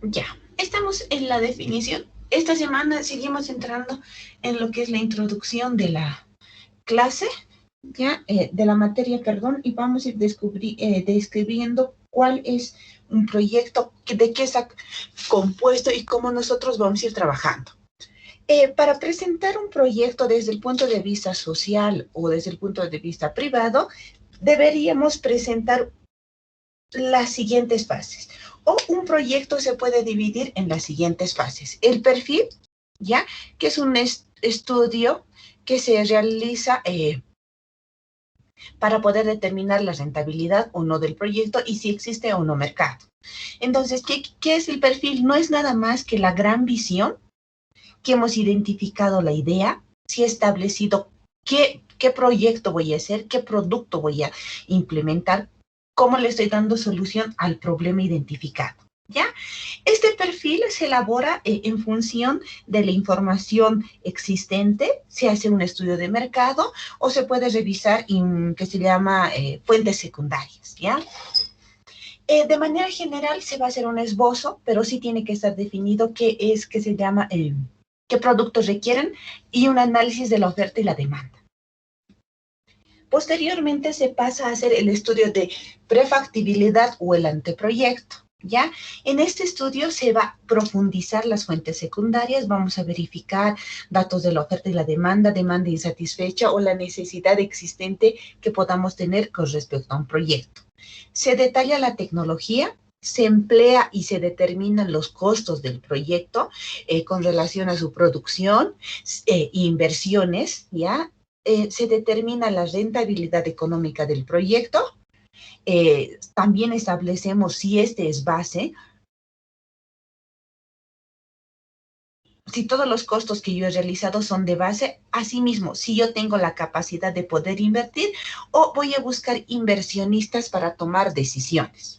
Ya, estamos en la definición. Esta semana seguimos entrando en lo que es la introducción de la clase, ya, de la materia, perdón, y vamos a ir describiendo cuál es un proyecto, de qué está compuesto y cómo nosotros vamos a ir trabajando. Para presentar un proyecto desde el punto de vista social o desde el punto de vista privado, deberíamos presentar las siguientes fases. O un proyecto se puede dividir en las siguientes fases. El perfil, ¿ya? Que es un estudio que se realiza para poder determinar la rentabilidad o no del proyecto y si existe o no mercado. Entonces, ¿qué es el perfil? No es nada más que la gran visión, que hemos identificado la idea, si he establecido qué proyecto voy a hacer, qué producto voy a implementar, cómo le estoy dando solución al problema identificado. ¿Ya? Este perfil se elabora en función de la información existente, se hace un estudio de mercado o se puede revisar que se llama fuentes secundarias, ¿ya? De manera general se va a hacer un esbozo, pero sí tiene que estar definido qué es, que se llama, qué productos requieren y un análisis de la oferta y la demanda. Posteriormente se pasa a hacer el estudio de prefactibilidad o el anteproyecto. ¿Ya? En este estudio se va a profundizar las fuentes secundarias, vamos a verificar datos de la oferta y la demanda insatisfecha o la necesidad existente que podamos tener con respecto a un proyecto. Se detalla la tecnología, se emplea y se determinan los costos del proyecto con relación a su producción, inversiones, ¿ya? Se determina la rentabilidad económica del proyecto. También establecemos si este es base, si todos los costos que yo he realizado son de base, asimismo, si yo tengo la capacidad de poder invertir o voy a buscar inversionistas para tomar decisiones.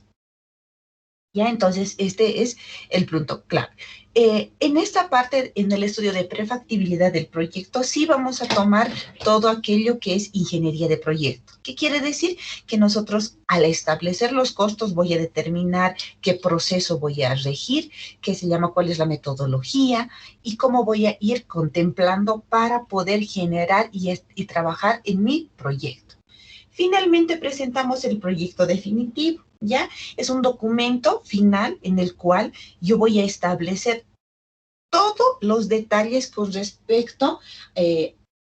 ¿Ya? Entonces, este es el punto clave. En esta parte, en el estudio de prefactibilidad del proyecto, sí vamos a tomar todo aquello que es ingeniería de proyecto. ¿Qué quiere decir? Que nosotros, al establecer los costos, voy a determinar qué proceso voy a regir, qué se llama, cuál es la metodología y cómo voy a ir contemplando para poder generar y trabajar en mi proyecto. Finalmente presentamos el proyecto definitivo, ¿ya? Es un documento final en el cual yo voy a establecer todos los detalles con respecto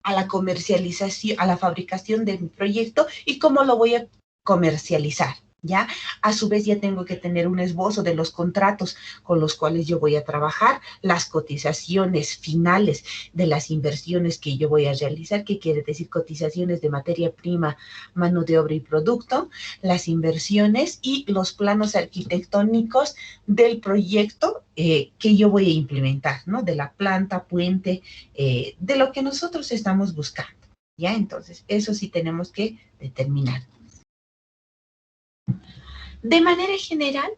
a la comercialización, a la fabricación de mi proyecto y cómo lo voy a comercializar. ¿Ya? A su vez ya tengo que tener un esbozo de los contratos con los cuales yo voy a trabajar, las cotizaciones finales de las inversiones que yo voy a realizar, que quiere decir cotizaciones de materia prima, mano de obra y producto, las inversiones y los planos arquitectónicos del proyecto que yo voy a implementar, ¿no? De la planta, puente, de lo que nosotros estamos buscando. ¿Ya? Entonces, eso sí tenemos que determinar. De manera general,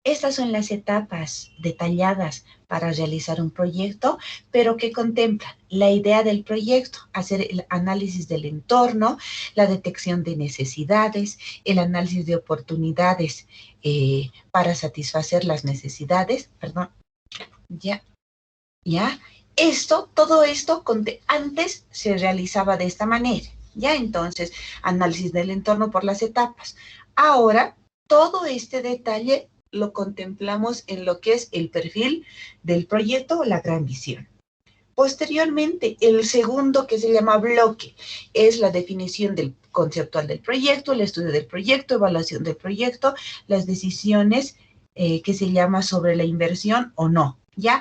estas son las etapas detalladas para realizar un proyecto, pero que contemplan la idea del proyecto, hacer el análisis del entorno, la detección de necesidades, el análisis de oportunidades para satisfacer las necesidades, perdón, ya. Todo esto antes se realizaba de esta manera, ya. Entonces, análisis del entorno por las etapas. Ahora, todo este detalle lo contemplamos en lo que es el perfil del proyecto o la gran visión. Posteriormente, el segundo, que se llama bloque, es la definición del conceptual del proyecto, el estudio del proyecto, evaluación del proyecto, las decisiones que se llama sobre la inversión o no, ¿ya?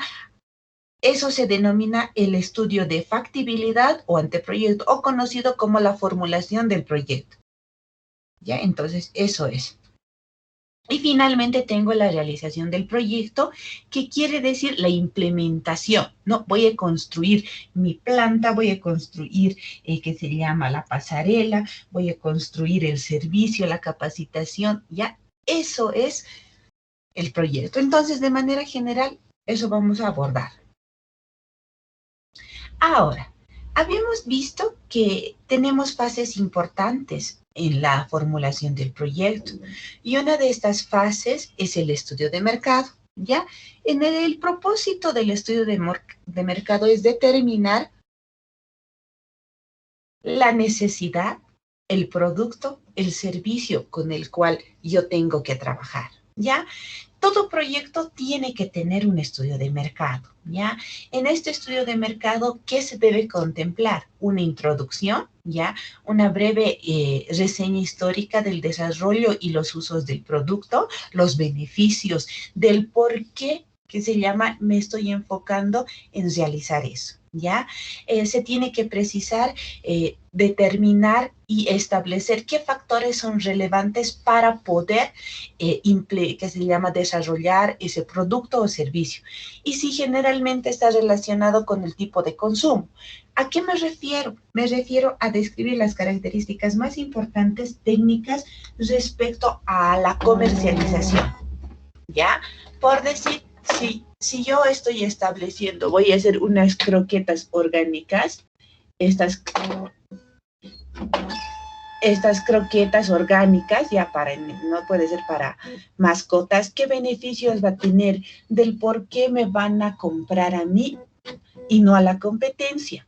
Eso se denomina el estudio de factibilidad o anteproyecto, o conocido como la formulación del proyecto. ¿Ya? Entonces, eso es. Y finalmente tengo la realización del proyecto, que quiere decir la implementación, ¿no? Voy a construir mi planta, voy a construir, que se llama la pasarela, voy a construir el servicio, la capacitación, ¿ya? Eso es el proyecto. Entonces, de manera general, eso vamos a abordar. Ahora, habíamos visto que tenemos fases importantes en la formulación del proyecto y una de estas fases es el estudio de mercado. ¿ya? El propósito del estudio de mercado es determinar la necesidad, el producto, el servicio con el cual yo tengo que trabajar, ¿ya? Todo proyecto tiene que tener un estudio de mercado, ¿ya? En este estudio de mercado, ¿qué se debe contemplar? Una introducción, ¿ya? Una breve reseña histórica del desarrollo y los usos del producto, los beneficios, del por qué, que se llama, me estoy enfocando en realizar eso, ¿ya? Se tiene que precisar, determinar y establecer qué factores son relevantes para poder que se llama desarrollar ese producto o servicio. Y si generalmente está relacionado con el tipo de consumo. ¿A qué me refiero? Me refiero a describir las características más importantes técnicas respecto a la comercialización, ¿ya? Por decir, si yo estoy estableciendo, voy a hacer unas croquetas orgánicas, estas croquetas orgánicas, ya para, no puede ser para mascotas, ¿qué beneficios va a tener del por qué me van a comprar a mí y no a la competencia?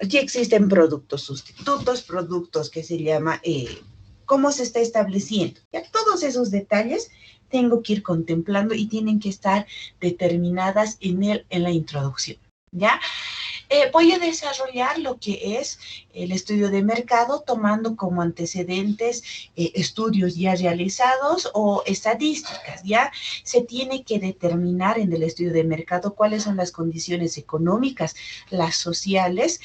Aquí existen productos sustitutos, productos que se llama, ¿cómo se está estableciendo? Ya todos esos detalles tengo que ir contemplando y tienen que estar determinadas en la introducción, ¿ya? Voy a desarrollar lo que es el estudio de mercado tomando como antecedentes estudios ya realizados o estadísticas, ¿ya? Se tiene que determinar en el estudio de mercado cuáles son las condiciones económicas, las sociales,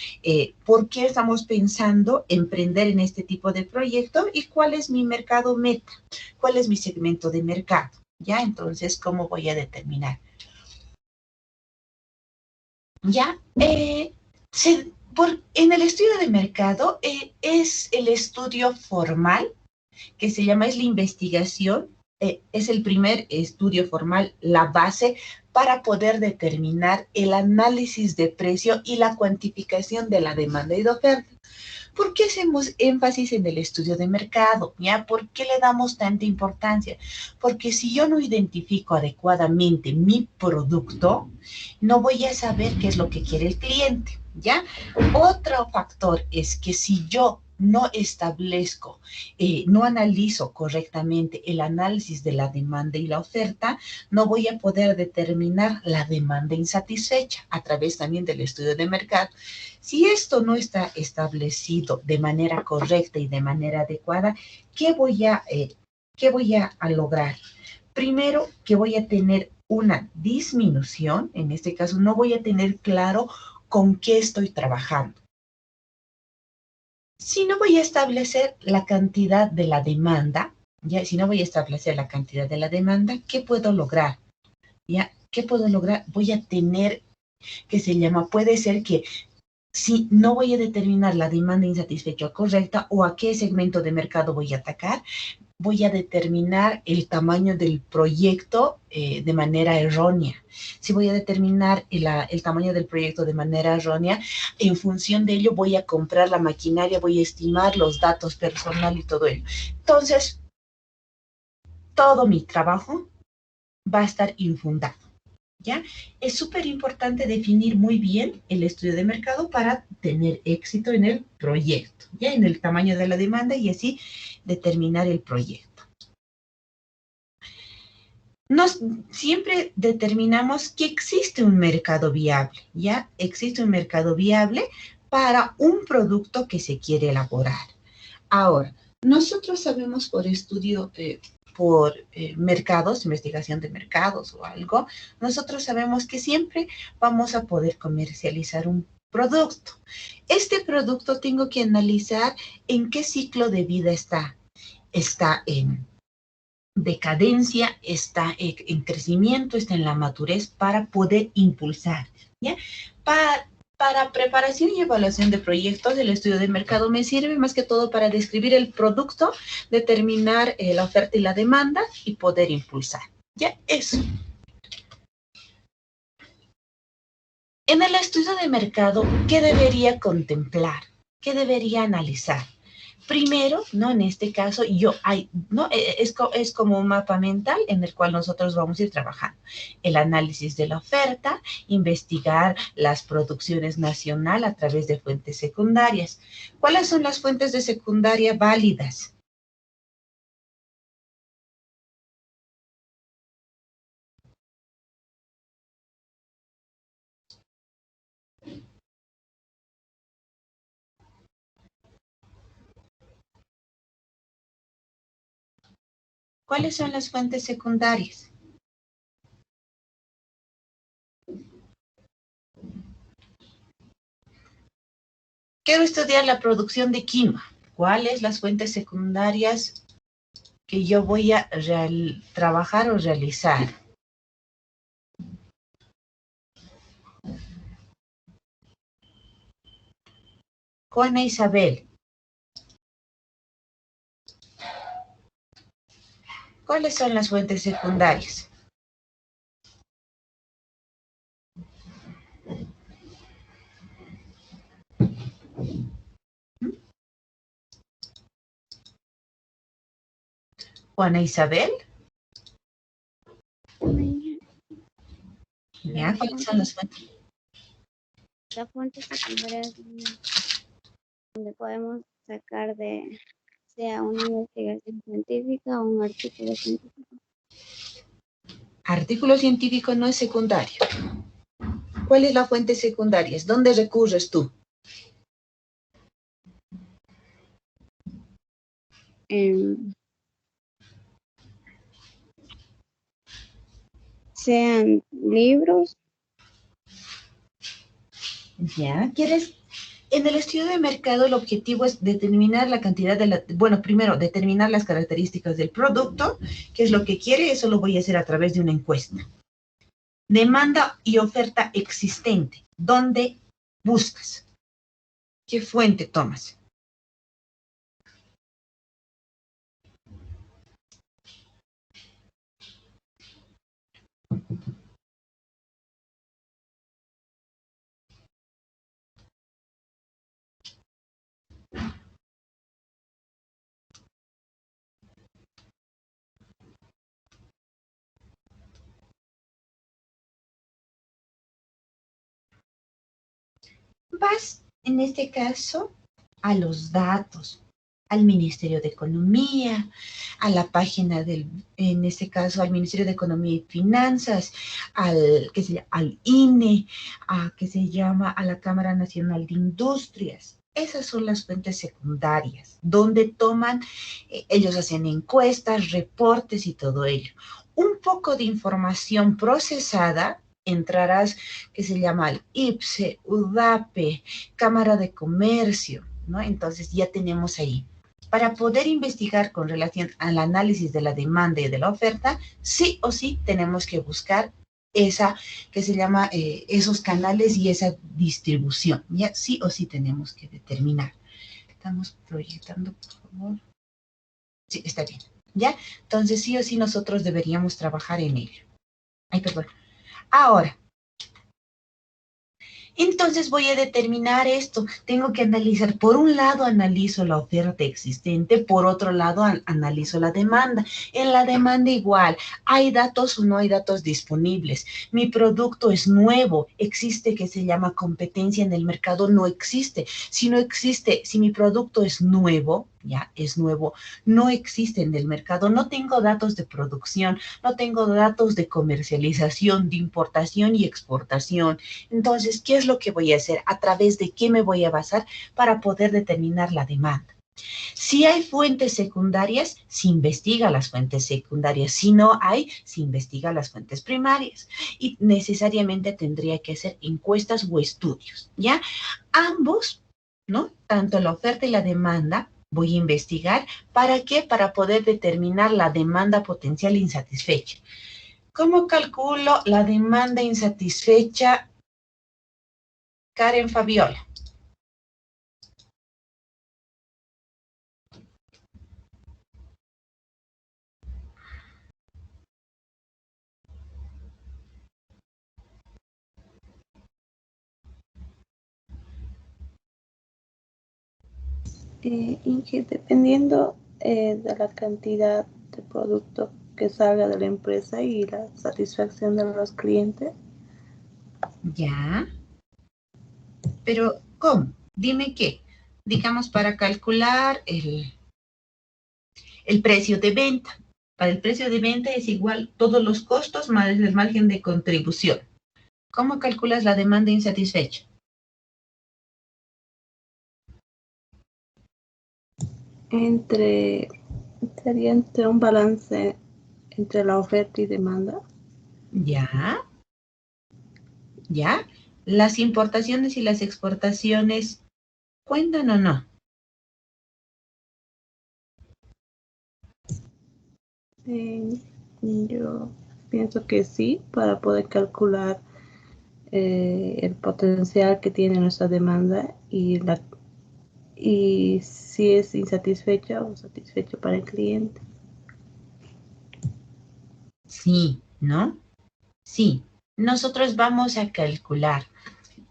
por qué estamos pensando emprender en este tipo de proyecto y cuál es mi mercado meta, cuál es mi segmento de mercado, ¿ya? Entonces, ¿cómo voy a determinar? ¿Ya? En el estudio de mercado es el estudio formal, que se llama, es la investigación, es el primer estudio formal, la base para poder determinar el análisis de precio y la cuantificación de la demanda y de oferta. ¿Por qué hacemos énfasis en el estudio de mercado? ¿Ya? ¿Por qué le damos tanta importancia? Porque si yo no identifico adecuadamente mi producto, no voy a saber qué es lo que quiere el cliente, ¿ya? Otro factor es que si yo no establezco, no analizo correctamente el análisis de la demanda y la oferta, no voy a poder determinar la demanda insatisfecha a través también del estudio de mercado. Si esto no está establecido de manera correcta y de manera adecuada, ¿qué voy a lograr? Primero, que voy a tener una disminución, en este caso no voy a tener claro con qué estoy trabajando. Si no voy a establecer la cantidad de la demanda, ya, si no voy a establecer la cantidad de la demanda, ¿qué puedo lograr? ¿Ya? ¿Qué puedo lograr? Voy a tener, que se llama, puede ser que si no voy a determinar la demanda insatisfecha correcta o a qué segmento de mercado voy a atacar, voy a determinar el tamaño del proyecto de manera errónea. Si voy a determinar el tamaño del proyecto de manera errónea, en función de ello voy a comprar la maquinaria, voy a estimar los datos personal y todo ello. Entonces, todo mi trabajo va a estar infundado, ¿ya? Es súper importante definir muy bien el estudio de mercado para tener éxito en el proyecto, ¿ya? En el tamaño de la demanda y así determinar el proyecto. Siempre determinamos que existe un mercado viable, ¿ya? Existe un mercado viable para un producto que se quiere elaborar. Ahora, nosotros sabemos por estudio, por mercados, investigación de mercados o algo, nosotros sabemos que siempre vamos a poder comercializar un producto. Este producto tengo que analizar en qué ciclo de vida está. Está en decadencia, está en crecimiento, está en la madurez para poder impulsar, ¿ya? Para preparación y evaluación de proyectos, el estudio de mercado me sirve más que todo para describir el producto, determinar la oferta y la demanda y poder impulsar. Ya, eso. En el estudio de mercado, ¿qué debería contemplar? ¿Qué debería analizar? Primero, ¿no? En este caso, ¿no? Es como un mapa mental en el cual nosotros vamos a ir trabajando. El análisis de la oferta, investigar las producciones nacionales a través de fuentes secundarias. ¿Cuáles son las fuentes de secundaria válidas? ¿Cuáles son las fuentes secundarias? Quiero estudiar la producción de quinoa. ¿Cuáles las fuentes secundarias que yo voy a trabajar o realizar? Juana Isabel, ¿cuáles son las fuentes secundarias? Juana Isabel, ¿ya? ¿Cuáles son las fuentes? La fuente secundaria es donde podemos sacar sea una investigación científica o un artículo científico. Artículo científico no es secundario. ¿Cuál es la fuente secundaria? ¿Dónde recurres tú? Sean libros. ¿Ya? En el estudio de mercado el objetivo es determinar la cantidad primero determinar las características del producto, qué es lo que quiere, eso lo voy a hacer a través de una encuesta. Demanda y oferta existente, ¿dónde buscas? ¿Qué fuente tomas? Vas, en este caso, a los datos, al Ministerio de Economía, a la página en este caso, al Ministerio de Economía y Finanzas, al INE, a la Cámara Nacional de Industrias. Esas son las fuentes secundarias, donde ellos hacen encuestas, reportes y todo ello. Un poco de información procesada entrarás, que se llama el IPSE, UDAPE, Cámara de Comercio, ¿no? Entonces ya tenemos ahí. Para poder investigar con relación al análisis de la demanda y de la oferta, sí o sí tenemos que buscar esos canales y esa distribución. Ya sí o sí tenemos que determinar. Estamos proyectando, por favor. Sí, está bien. ¿Ya? Entonces sí o sí nosotros deberíamos trabajar en ello. Ay, perdón. Ahora, entonces voy a determinar esto. Tengo que analizar, por un lado analizo la oferta existente, por otro lado analizo la demanda. En la demanda igual, ¿hay datos o no hay datos disponibles? Mi producto es nuevo, existe que se llama competencia en el mercado, no existe. Si no existe, si mi producto es nuevo, ya es nuevo, no existe en el mercado, no tengo datos de producción, no tengo datos de comercialización, de importación y exportación. Entonces, ¿qué es lo que voy a hacer? ¿A través de qué me voy a basar para poder determinar la demanda? Si hay fuentes secundarias, se investiga las fuentes secundarias. Si no hay, se investiga las fuentes primarias. Y necesariamente tendría que hacer encuestas o estudios, ¿ya? Ambos, ¿no? Tanto la oferta y la demanda, voy a investigar. ¿Para qué? Para poder determinar la demanda potencial insatisfecha. ¿Cómo calculo la demanda insatisfecha, Karen Fabiola? Inge, dependiendo de la cantidad de producto que salga de la empresa y la satisfacción de los clientes. Ya. Pero, ¿cómo? Dime qué. Digamos, para calcular el precio de venta. Para el precio de venta es igual todos los costos más el margen de contribución. ¿Cómo calculas la demanda insatisfecha? Sería entre un balance entre la oferta y demanda. Ya. ¿Ya? ¿Las importaciones y las exportaciones cuentan o no? Yo pienso que sí, para poder calcular el potencial que tiene nuestra demanda y si es insatisfecha o satisfecho para el cliente. Sí, ¿no? Sí. Nosotros vamos a calcular.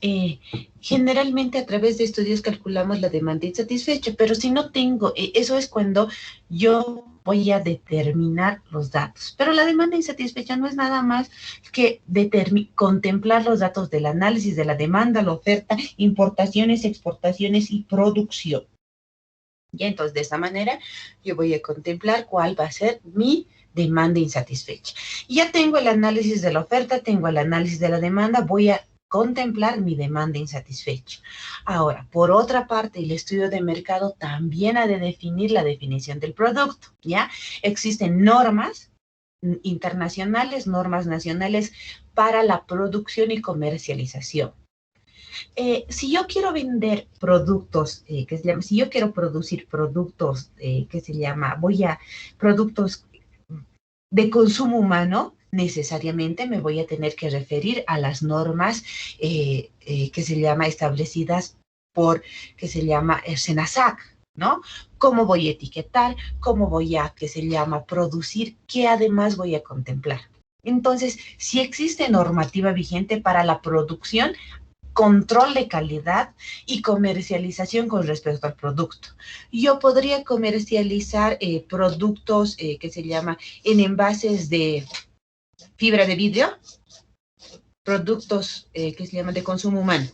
Eh, Generalmente a través de estudios calculamos la demanda insatisfecha, pero si no tengo, eso es cuando yo voy a determinar los datos. Pero la demanda insatisfecha no es nada más que contemplar los datos del análisis de la demanda, la oferta, importaciones, exportaciones y producción. Y entonces de esta manera yo voy a contemplar cuál va a ser mi demanda insatisfecha. Ya tengo el análisis de la oferta, tengo el análisis de la demanda, voy a contemplar mi demanda insatisfecha. Ahora, por otra parte, el estudio de mercado también ha de definir la definición del producto, ¿ya? Existen normas internacionales, normas nacionales para la producción y comercialización. Si yo quiero vender productos, si yo quiero producir productos, que se llama, productos de consumo humano, necesariamente me voy a tener que referir a las normas que se llama establecidas por, que se llama SENASAC, ¿no? ¿Cómo voy a etiquetar? ¿Cómo voy a, que se llama, producir? ¿Qué además voy a contemplar? Entonces, si existe normativa vigente para la producción, control de calidad y comercialización con respecto al producto. Yo podría comercializar productos que se llama en envases de fibra de vidrio, productos que se llaman de consumo humano.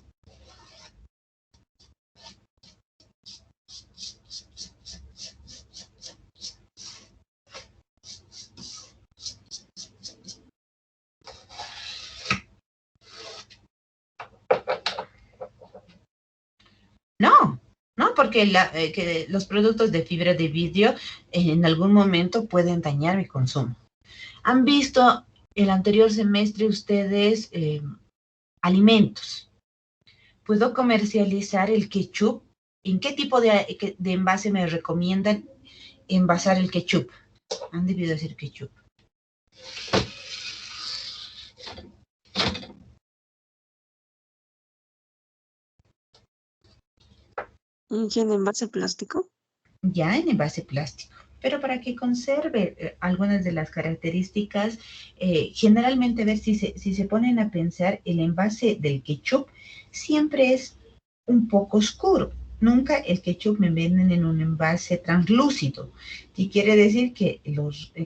No, no, porque que los productos de fibra de vidrio en algún momento pueden dañar mi consumo. ¿Han visto el anterior semestre ustedes alimentos? ¿Puedo comercializar el ketchup? ¿En qué tipo de envase me recomiendan envasar el ketchup? Han debido decir ketchup. ¿En envase plástico? Ya en envase plástico. Pero para que conserve algunas de las características, generalmente ver si se ponen a pensar, el envase del ketchup siempre es un poco oscuro. Nunca el ketchup me venden en un envase translúcido, y quiere decir que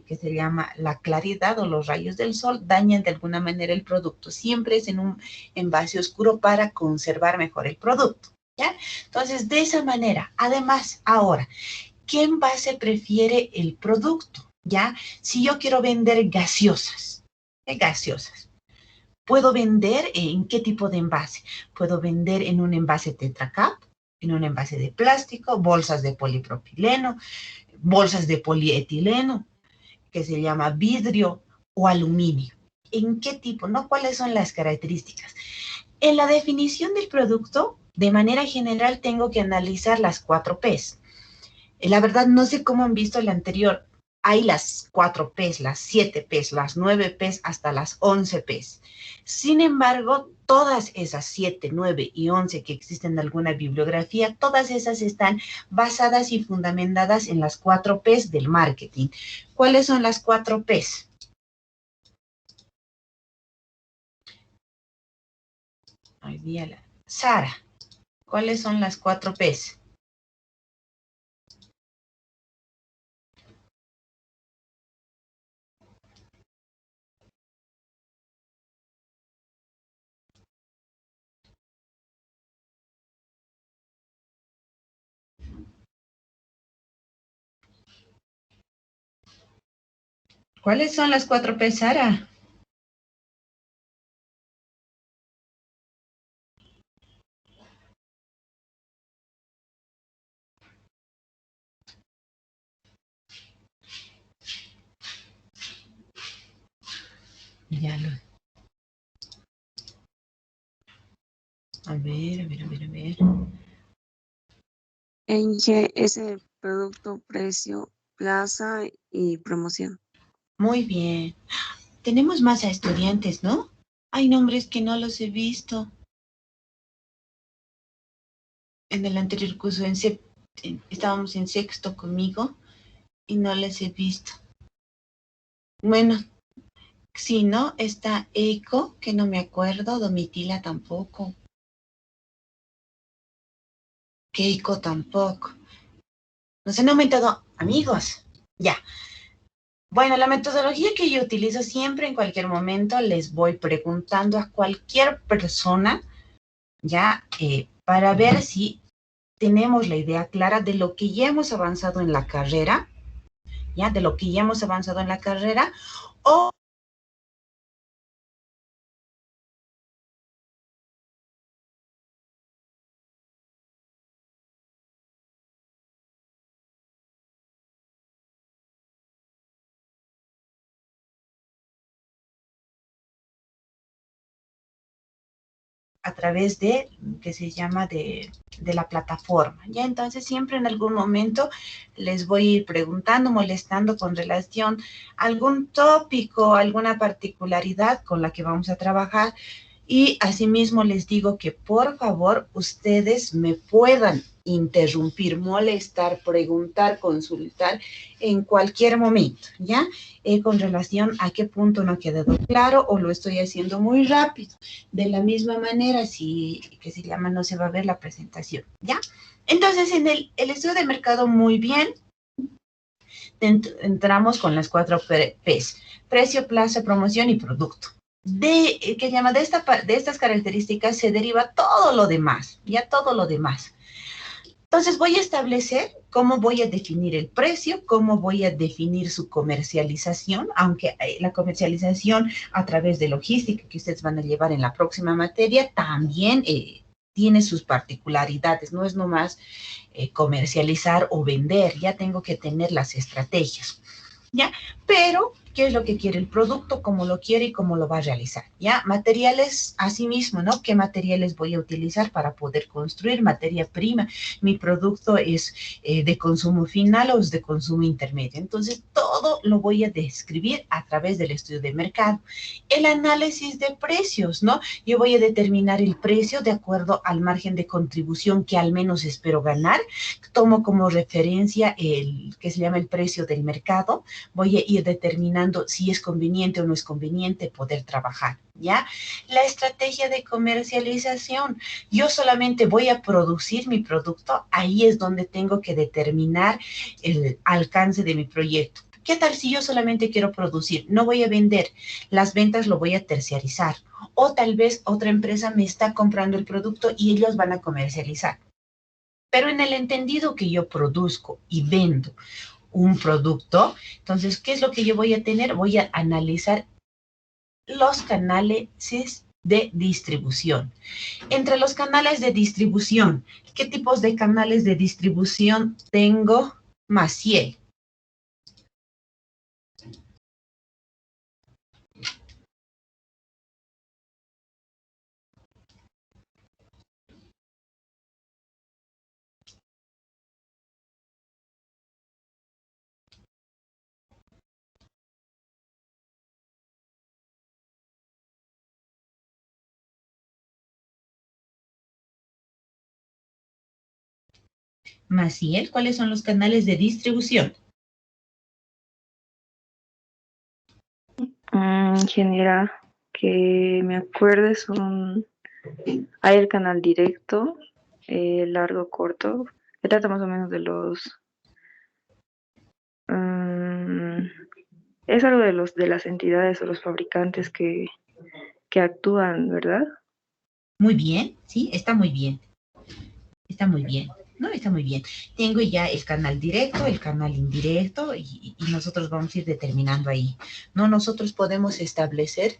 que se llama la claridad o los rayos del sol dañan de alguna manera el producto. Siempre es en un envase oscuro para conservar mejor el producto. ¿Ya? Entonces, de esa manera, además, ahora, ¿qué envase prefiere el producto? ¿Ya? Si yo quiero vender gaseosas, ¿qué gaseosas? ¿Puedo vender en qué tipo de envase? ¿Puedo vender en un envase Tetra Pak, en un envase de plástico, bolsas de polipropileno, bolsas de polietileno, que se llama vidrio o aluminio? ¿En qué tipo? ¿No? ¿Cuáles son las características? En la definición del producto, de manera general, tengo que analizar las 4 Ps. La verdad, no sé cómo han visto el anterior. Hay las 4 Ps, las 7 Ps, las 9 Ps, hasta las 11 Ps. Sin embargo, todas esas 7, 9 y 11 que existen en alguna bibliografía, todas esas están basadas y fundamentadas en las 4 Ps del marketing. ¿Cuáles son las 4 Ps? Hoy día Sara, ¿cuáles son las 4 Ps? ¿Cuáles son las 4 P, Sara? Ya lo... A ver. En G es el producto, precio, plaza y promoción. Muy bien. Tenemos más a estudiantes, ¿no? Hay nombres que no los he visto. En el anterior curso estábamos en sexto conmigo y no les he visto. Bueno, si no, está Eiko, que no me acuerdo, Domitila tampoco. Keiko tampoco. Nos han aumentado amigos. Ya. Bueno, la metodología que yo utilizo siempre, en cualquier momento, les voy preguntando a cualquier persona, ya, para ver si tenemos la idea clara de lo que ya hemos avanzado en la carrera, ya, de lo que ya hemos avanzado en la carrera, o a través de, que se llama de la plataforma, ¿ya? Entonces siempre en algún momento les voy a ir preguntando, molestando con relación a algún tópico, alguna particularidad con la que vamos a trabajar, y asimismo les digo que por favor ustedes me puedan interrumpir, molestar, preguntar, consultar en cualquier momento, ¿ya? Con relación a qué punto no ha quedado claro o lo estoy haciendo muy rápido. De la misma manera, si que se llama, no se va a ver la presentación, ¿ya? Entonces, en el estudio de mercado, muy bien, entramos con las 4 P's: precio, plaza, promoción y producto. De estas características se deriva todo lo demás, ya todo lo demás. Entonces voy a establecer cómo voy a definir el precio, cómo voy a definir su comercialización, aunque la comercialización a través de logística que ustedes van a llevar en la próxima materia también tiene sus particularidades, no es nomás comercializar o vender, ya tengo que tener las estrategias, ¿ya? Pero, ¿qué es lo que quiere el producto? ¿Cómo lo quiere y cómo lo va a realizar? ¿Ya? Materiales, asimismo, ¿no? ¿Qué materiales voy a utilizar para poder construir? Materia prima. Mi producto es de consumo final o es de consumo intermedio. Entonces, todo lo voy a describir a través del estudio de mercado. El análisis de precios, ¿no? Yo voy a determinar el precio de acuerdo al margen de contribución que al menos espero ganar. Tomo como referencia el que se llama el precio del mercado. Voy a ir determinando si es conveniente o no es conveniente poder trabajar, ¿ya? La estrategia de comercialización. Yo solamente voy a producir mi producto, ahí es donde tengo que determinar el alcance de mi proyecto. ¿Qué tal si yo solamente quiero producir? No voy a vender, las ventas lo voy a terciarizar. O tal vez otra empresa me está comprando el producto y ellos van a comercializar. Pero en el entendido que yo produzco y vendo un producto, entonces, ¿qué es lo que yo voy a tener? Voy a analizar los canales de distribución. Entre los canales de distribución, ¿qué tipos de canales de distribución tengo? Maciel. Maciel, ¿cuáles son los canales de distribución? Genera que me acuerde hay el canal directo, largo, corto, que trata más o menos de es algo de las entidades o los fabricantes que actúan, ¿verdad? Muy bien, sí, está muy bien. Está muy bien. No, está muy bien. Tengo ya el canal directo, el canal indirecto y nosotros vamos a ir determinando ahí. No, nosotros podemos establecer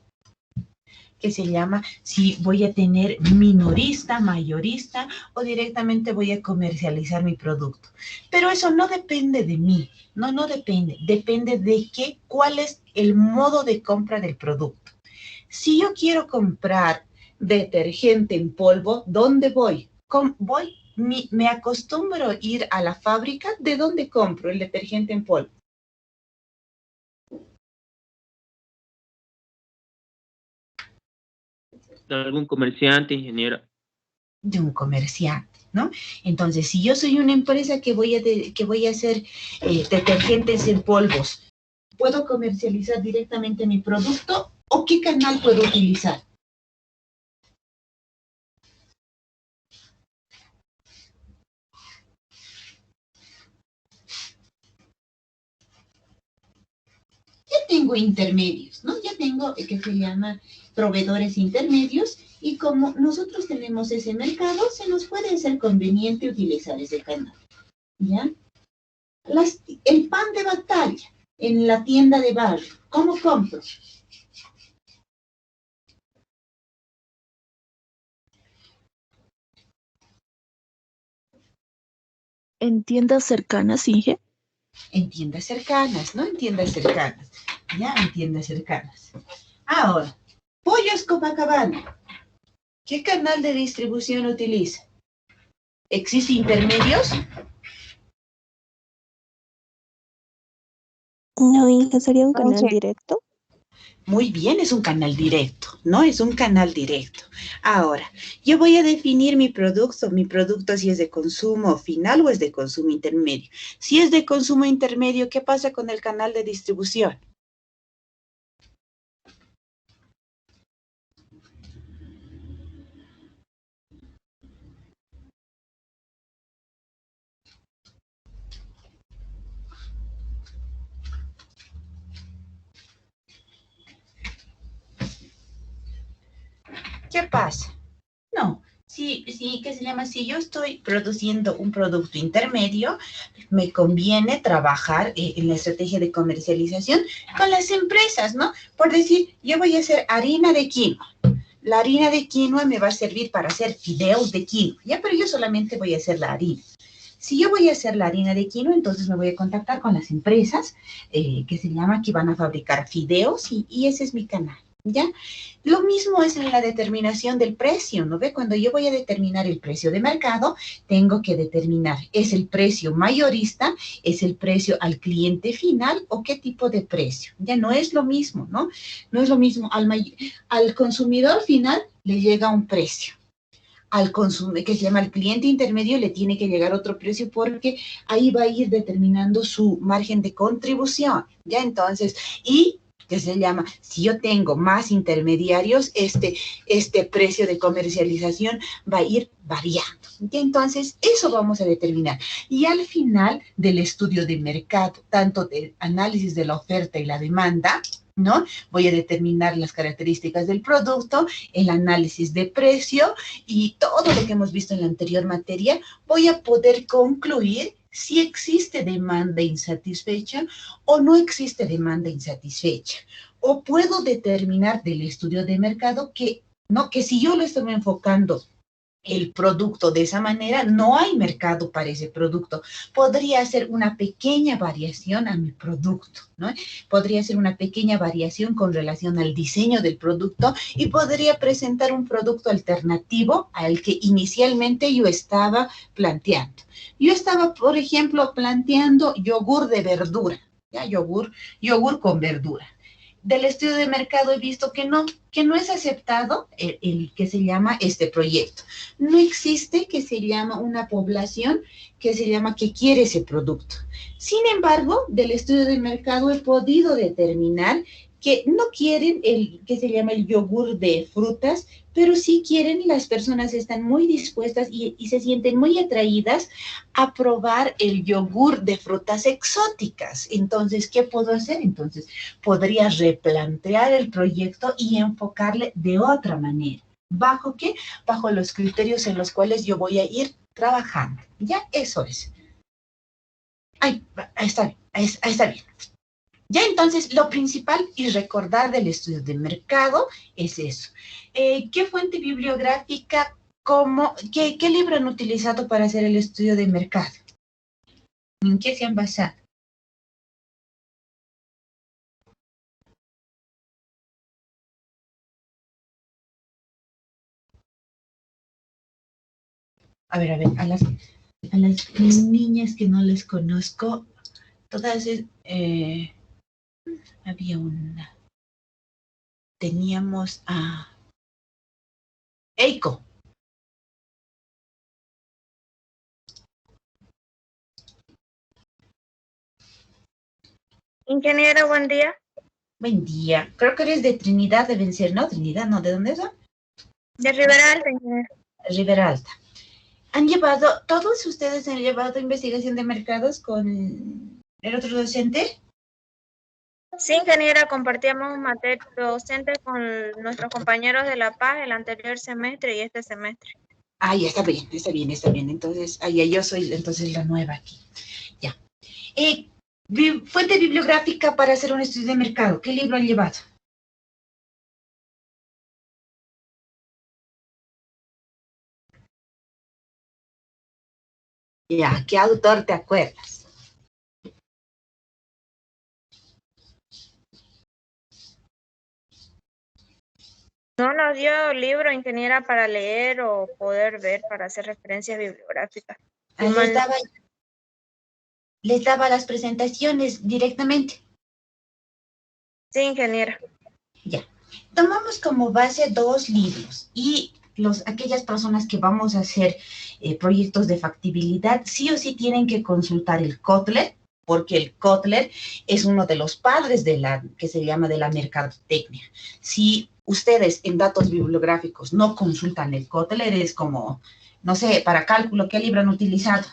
que se llama si voy a tener minorista, mayorista o directamente voy a comercializar mi producto. Pero eso no depende de mí, no depende. Depende de cuál es el modo de compra del producto. Si yo quiero comprar detergente en polvo, ¿dónde voy? Me acostumbro a ir a la fábrica. ¿De dónde compro el detergente en polvo? De algún comerciante, ingeniero. De un comerciante, ¿no? Entonces, si yo soy una empresa que voy a hacer detergentes en polvos, ¿puedo comercializar directamente mi producto o qué canal puedo utilizar? Ya tengo intermedios, ¿no? Ya tengo que se llama proveedores intermedios y como nosotros tenemos ese mercado, se nos puede hacer conveniente utilizar ese canal, ¿ya? El pan de batalla en la tienda de barrio, ¿cómo compro? En tiendas cercanas, Inge. En tiendas cercanas, ¿no? En tiendas cercanas, ¿ya? En tiendas cercanas. Ahora, Pollos Copacabana, ¿qué canal de distribución utiliza? ¿Existen intermedios? No, Inge, sería un canal directo. Muy bien, es un canal directo, ¿no? Es un canal directo. Ahora, yo voy a definir mi producto si es de consumo final o es de consumo intermedio. Si es de consumo intermedio, ¿qué pasa con el canal de distribución? ¿Qué pasa? No, ¿qué se llama? Si yo estoy produciendo un producto intermedio, me conviene trabajar en la estrategia de comercialización con las empresas, ¿no? Por decir, yo voy a hacer harina de quinoa. La harina de quinoa me va a servir para hacer fideos de quinoa, ¿ya? Pero yo solamente voy a hacer la harina. Si yo voy a hacer la harina de quinoa, entonces me voy a contactar con las empresas que van a fabricar fideos y ese es mi canal, ¿ya? Lo mismo es en la determinación del precio, ¿no ve? Cuando yo voy a determinar el precio de mercado, tengo que determinar, ¿es el precio mayorista? ¿Es el precio al cliente final? ¿O qué tipo de precio? Ya no es lo mismo, ¿no? No es lo mismo. Al consumidor final le llega un precio. Al consumidor, que se llama el cliente intermedio, le tiene que llegar otro precio porque ahí va a ir determinando su margen de contribución, ¿ya? Entonces, que se llama, si yo tengo más intermediarios, este precio de comercialización va a ir variando. ¿Ya? Entonces, eso vamos a determinar. Y al final del estudio de mercado, tanto del análisis de la oferta y la demanda, ¿no? Voy a determinar las características del producto, el análisis de precio y todo lo que hemos visto en la anterior materia, voy a poder concluir si existe demanda insatisfecha o no existe demanda insatisfecha. O puedo determinar del estudio de mercado que si yo lo estoy enfocando el producto de esa manera, no hay mercado para ese producto. Podría hacer una pequeña variación a mi producto, ¿no? Podría hacer una pequeña variación con relación al diseño del producto y podría presentar un producto alternativo al que inicialmente yo estaba planteando. Yo estaba, por ejemplo, planteando yogur de verdura, ¿ya? Yogur con verdura. Del estudio de mercado he visto que no es aceptado el que se llama este proyecto. No existe que se llama una población que se llama que quiere ese producto. Sin embargo, del estudio de mercado he podido determinar que no quieren el que se llama el yogur de frutas, pero sí quieren, las personas están muy dispuestas y se sienten muy atraídas a probar el yogur de frutas exóticas. Entonces, ¿qué puedo hacer? Entonces, podría replantear el proyecto y enfocarle de otra manera. ¿Bajo qué? Bajo los criterios en los cuales yo voy a ir trabajando. Ya, eso es. Ahí está bien, ahí está bien. Ya, entonces, lo principal y recordar del estudio de mercado es eso. ¿Qué fuente bibliográfica, qué libro han utilizado para hacer el estudio de mercado? ¿En qué se han basado? A ver, a las niñas que no les conozco, todas, había una, teníamos a Eiko. Ingeniera, buen día. Buen día. Creo que eres de Trinidad, deben ser, ¿no? Trinidad, ¿no? ¿De dónde son? De Rivera Alta, ingeniera. Rivera Alta. ¿Todos ustedes han llevado investigación de mercados con el otro docente? Sí, ingeniera, compartíamos materia docente con nuestros compañeros de La Paz el anterior semestre y este semestre. Ah, ya está bien, está bien, está bien. Entonces, ya yo soy entonces la nueva aquí. Ya. Fuente bibliográfica para hacer un estudio de mercado. ¿Qué libro han llevado? Ya, ¿qué autor te acuerdas? No nos dio libro, ingeniera, para leer o poder ver para hacer referencias bibliográficas. Les daba las presentaciones directamente. Sí, ingeniera. Ya. Tomamos como base 2 libros y aquellas personas que vamos a hacer proyectos de factibilidad, sí o sí tienen que consultar el Kotler, porque el Kotler es uno de los padres de que se llama de la mercadotecnia. Si ustedes en datos bibliográficos no consultan el Kotler, es como, no sé, para cálculo, ¿qué libro han utilizado?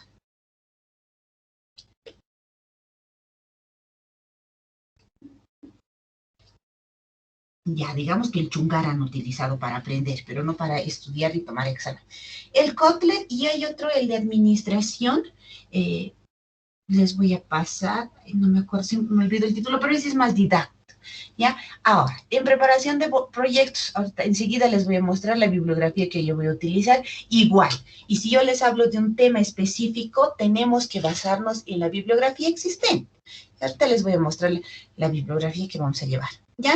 Ya, digamos que el Chungar han utilizado para aprender, pero no para estudiar y tomar examen. El Kotler, y hay otro, el de administración, les voy a pasar, no me acuerdo, me olvido el título, pero ese es más didáctico, ¿ya? Ahora, en preparación de proyectos, ahorita, enseguida les voy a mostrar la bibliografía que yo voy a utilizar, igual, y si yo les hablo de un tema específico, tenemos que basarnos en la bibliografía existente. Ahorita les voy a mostrar la bibliografía que vamos a llevar, ¿ya?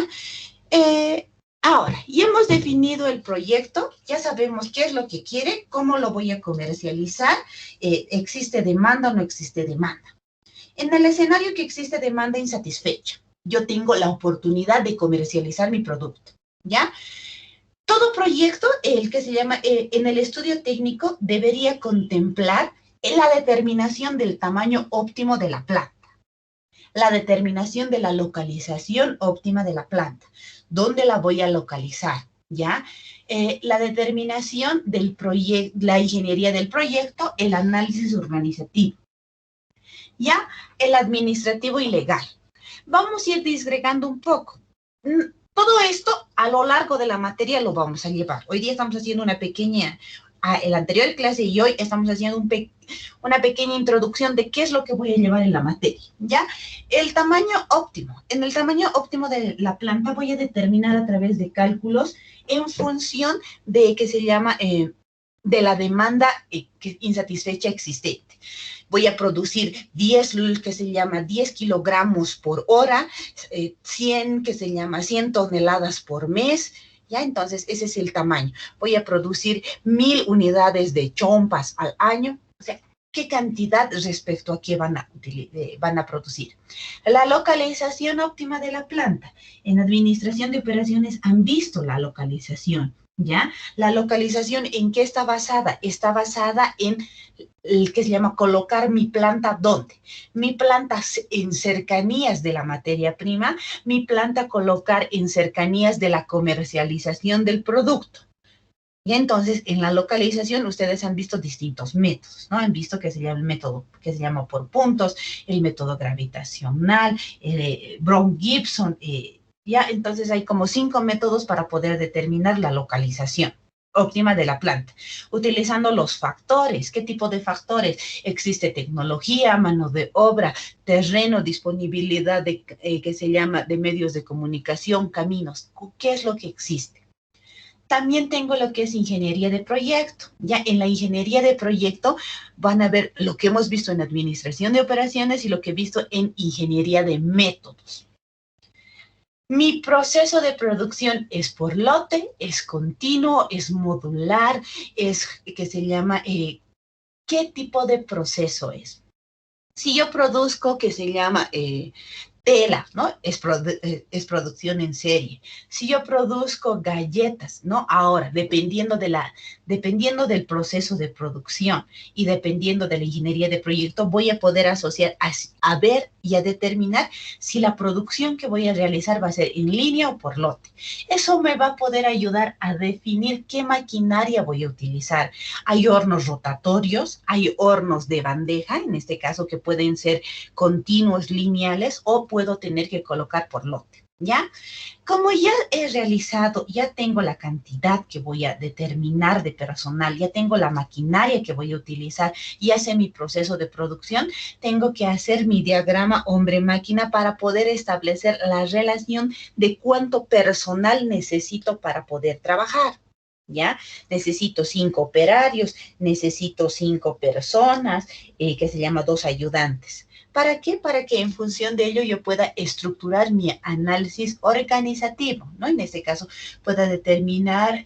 Ahora, ya hemos definido el proyecto, ya sabemos qué es lo que quiere, cómo lo voy a comercializar, existe demanda o no existe demanda. En el escenario que existe demanda insatisfecha, yo tengo la oportunidad de comercializar mi producto, ¿ya? Todo proyecto, el que se llama, en el estudio técnico, debería contemplar la determinación del tamaño óptimo de la planta, la determinación de la localización óptima de la planta, dónde la voy a localizar, ¿ya? La determinación del proyecto, la ingeniería del proyecto, el análisis organizativo, ¿ya? El administrativo y legal. Vamos a ir disgregando un poco. Todo esto a lo largo de la materia lo vamos a llevar. Hoy día estamos haciendo una pequeña, en la anterior clase y hoy estamos haciendo una pequeña introducción de qué es lo que voy a llevar en la materia, ¿ya? El tamaño óptimo. En el tamaño óptimo de la planta voy a determinar a través de cálculos en función de que se llama de la demanda insatisfecha existente. Voy a producir 10, que se llama 10 kilogramos por hora, 100, que se llama 100 toneladas por mes, ¿ya? Entonces, ese es el tamaño. Voy a producir 1000 unidades de chompas al año. O sea, ¿qué cantidad respecto a qué van a producir? La localización óptima de la planta. En administración de operaciones han visto la localización, ¿ya? La localización, ¿en qué está basada? Está basada en el que se llama colocar mi planta, ¿dónde? Mi planta en cercanías de la materia prima, mi planta colocar en cercanías de la comercialización del producto. Y entonces, en la localización, ustedes han visto distintos métodos, ¿no? Han visto que se llama el método que se llama por puntos, el método gravitacional, Brown-Gibson, ya, entonces hay como 5 métodos para poder determinar la localización. óptima de la planta, utilizando los factores. ¿Qué tipo de factores? Existe tecnología, mano de obra, terreno, disponibilidad de, que se llama de medios de comunicación, caminos. ¿Qué es lo que existe? También tengo lo que es ingeniería de proyecto. Ya en la ingeniería de proyecto van a ver lo que hemos visto en administración de operaciones y lo que he visto en ingeniería de métodos. Mi proceso de producción es por lote, es continuo, es modular, es que se llama, ¿qué tipo de proceso es? Si yo produzco que se llama tela, ¿no? Es producción en serie. Si yo produzco galletas, ¿no? Ahora, dependiendo del proceso de producción y dependiendo de la ingeniería de proyecto, voy a poder asociar a ver y a determinar si la producción que voy a realizar va a ser en línea o por lote. Eso me va a poder ayudar a definir qué maquinaria voy a utilizar. Hay hornos rotatorios, hay hornos de bandeja, en este caso que pueden ser continuos, lineales, o puedo tener que colocar por lote, ¿ya? Como ya he realizado, ya tengo la cantidad que voy a determinar de personal, ya tengo la maquinaria que voy a utilizar, ya sé mi proceso de producción, tengo que hacer mi diagrama hombre-máquina para poder establecer la relación de cuánto personal necesito para poder trabajar. ¿Ya? Necesito 5 operarios, necesito 5 personas, que se llama 2 ayudantes. ¿Para qué? Para que en función de ello yo pueda estructurar mi análisis organizativo, ¿no? En este caso, pueda determinar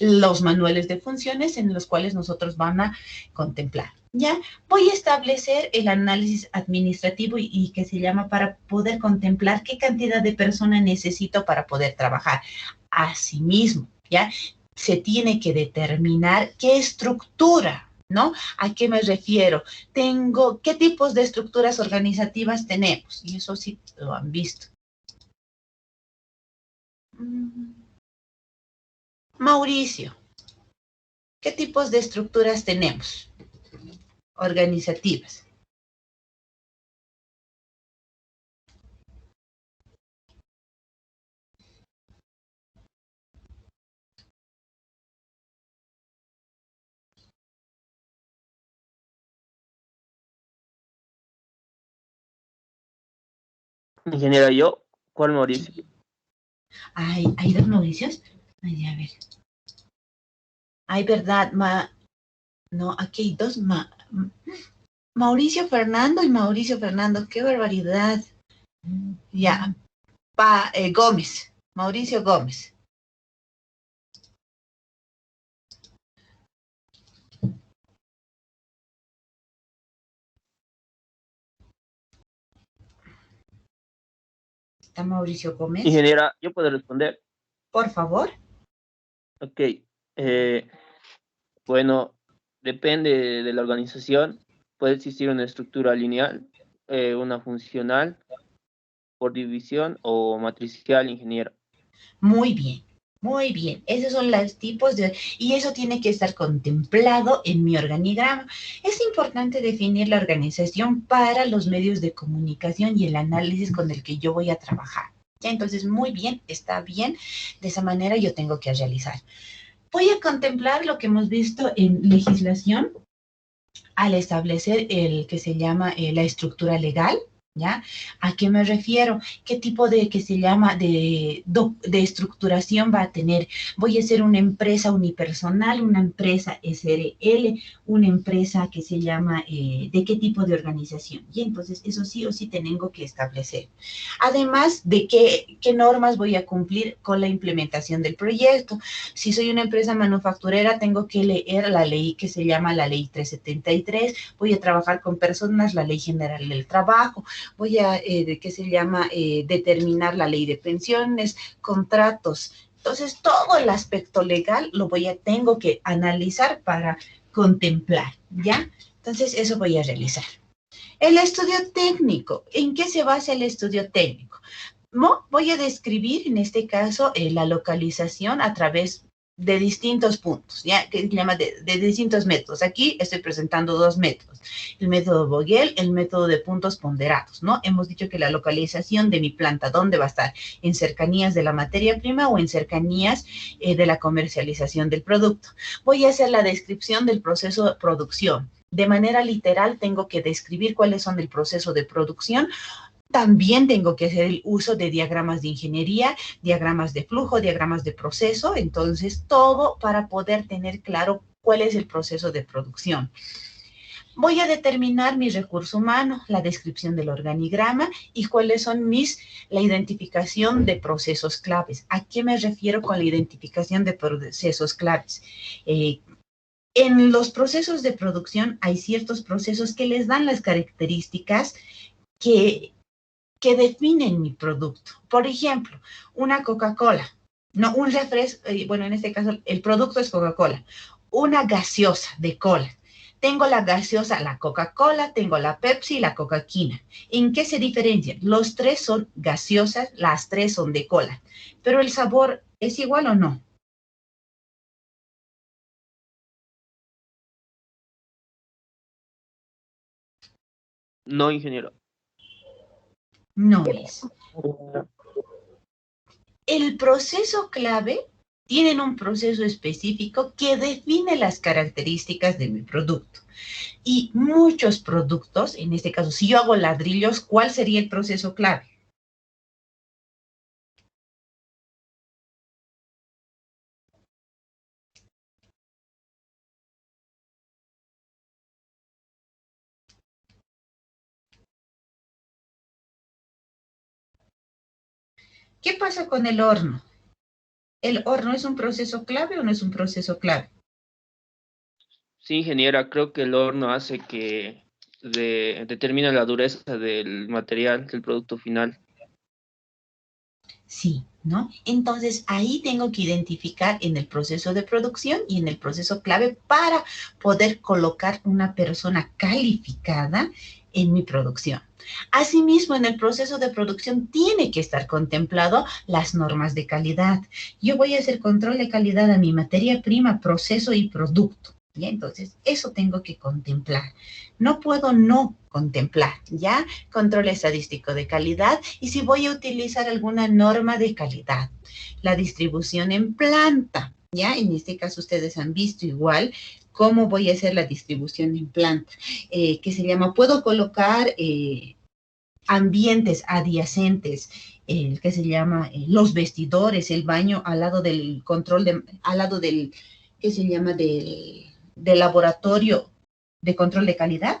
los manuales de funciones en los cuales nosotros van a contemplar. ¿Ya? Voy a establecer el análisis administrativo y que se llama para poder contemplar qué cantidad de personas necesito para poder trabajar. Asimismo, ¿ya? Se tiene que determinar qué estructura, ¿no? ¿A qué me refiero? ¿Qué tipos de estructuras organizativas tenemos? Y eso sí lo han visto. Mauricio, ¿qué tipos de estructuras tenemos organizativas? Ingeniera, yo, ¿cuál Mauricio? ¿Hay 2 Mauricios? Ay, a ver. Ay, verdad, no, aquí hay 2 Mauricio Fernando y Mauricio Fernando, qué barbaridad. Ya, Gómez, Mauricio Gómez. ¿Está Mauricio Gómez? Ingeniera, ¿yo puedo responder? Por favor. Ok. Bueno, depende de la organización. Puede existir una estructura lineal, una funcional, por división o matricial, ingeniero. Muy bien, muy bien. Esos son los tipos y eso tiene que estar contemplado en mi organigrama. Es importante definir la organización para los medios de comunicación y el análisis con el que yo voy a trabajar. Ya, entonces, muy bien, está bien. De esa manera yo tengo que realizar. Voy a contemplar lo que hemos visto en legislación al establecer el que se llama la estructura legal, ¿ya? ¿A qué me refiero? ¿Qué tipo de que se llama de estructuración va a tener? Voy a ser una empresa unipersonal, una empresa SRL, una empresa que se llama de qué tipo de organización. Y entonces eso sí o sí tengo que establecer. Además de qué normas voy a cumplir con la implementación del proyecto. Si soy una empresa manufacturera, tengo que leer la ley que se llama la ley 373. Voy a trabajar con personas, la ley general del trabajo. Voy a, determinar la ley de pensiones, contratos. Entonces, todo el aspecto legal tengo que analizar para contemplar, ¿ya? Entonces, eso voy a realizar. El estudio técnico. ¿En qué se basa el estudio técnico? Voy a describir, en este caso, la localización a través de distintos puntos, ¿ya? Que se llama de distintos métodos. Aquí estoy presentando dos métodos. El método Vogel, el método de puntos ponderados, ¿no? Hemos dicho que la localización de mi planta, ¿dónde va a estar? ¿En cercanías de la materia prima o en cercanías de la comercialización del producto? Voy a hacer la descripción del proceso de producción. De manera literal, tengo que describir cuáles son el proceso de producción. También tengo que hacer el uso de diagramas de ingeniería, diagramas de flujo, diagramas de proceso. Entonces, todo para poder tener claro cuál es el proceso de producción. Voy a determinar mi recurso humano, la descripción del organigrama y cuáles son la identificación de procesos claves. ¿A qué me refiero con la identificación de procesos claves? En los procesos de producción hay ciertos procesos que les dan las características que definen mi producto. Por ejemplo, una Coca-Cola, no, un refresco, bueno, en este caso el producto es Coca-Cola, una gaseosa de cola. Tengo la gaseosa, la Coca-Cola, tengo la Pepsi y la Coca-Quina. ¿En qué se diferencian? Los tres son gaseosas, las tres son de cola, pero el sabor ¿es igual o no? No, ingeniero. No es. El proceso clave tiene un proceso específico que define las características de mi producto. Y muchos productos, en este caso, si yo hago ladrillos, ¿cuál sería el proceso clave? ¿Qué pasa con el horno? ¿El horno es un proceso clave o no es un proceso clave? Sí, ingeniera, creo que el horno hace que determina la dureza del material, del producto final. Sí, ¿no? Entonces, ahí tengo que identificar en el proceso de producción y en el proceso clave para poder colocar una persona calificada en mi producción. Asimismo, en el proceso de producción tiene que estar contemplado las normas de calidad. Yo voy a hacer control de calidad a mi materia prima, proceso y producto. ¿Ya? Entonces, eso tengo que contemplar. No puedo no contemplar, ¿ya? Control estadístico de calidad y si voy a utilizar alguna norma de calidad. La distribución en planta, ¿ya? En este caso ustedes han visto igual cómo voy a hacer la distribución en planta, que se llama, puedo colocar ambientes adyacentes, que se llama los vestidores, el baño al lado del control, al lado del, que se llama del laboratorio de control de calidad.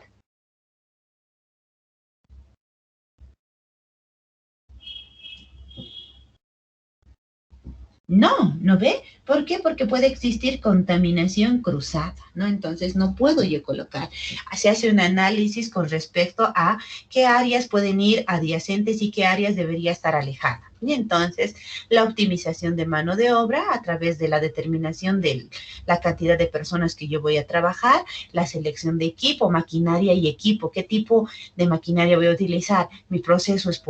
No, ¿no ve? ¿Por qué? Porque puede existir contaminación cruzada, ¿no? Entonces no puedo yo colocar. Se hace un análisis con respecto a qué áreas pueden ir adyacentes y qué áreas debería estar alejada. Y entonces la optimización de mano de obra a través de la determinación de la cantidad de personas que yo voy a trabajar, la selección de equipo, maquinaria y equipo. ¿Qué tipo de maquinaria voy a utilizar? Mi proceso es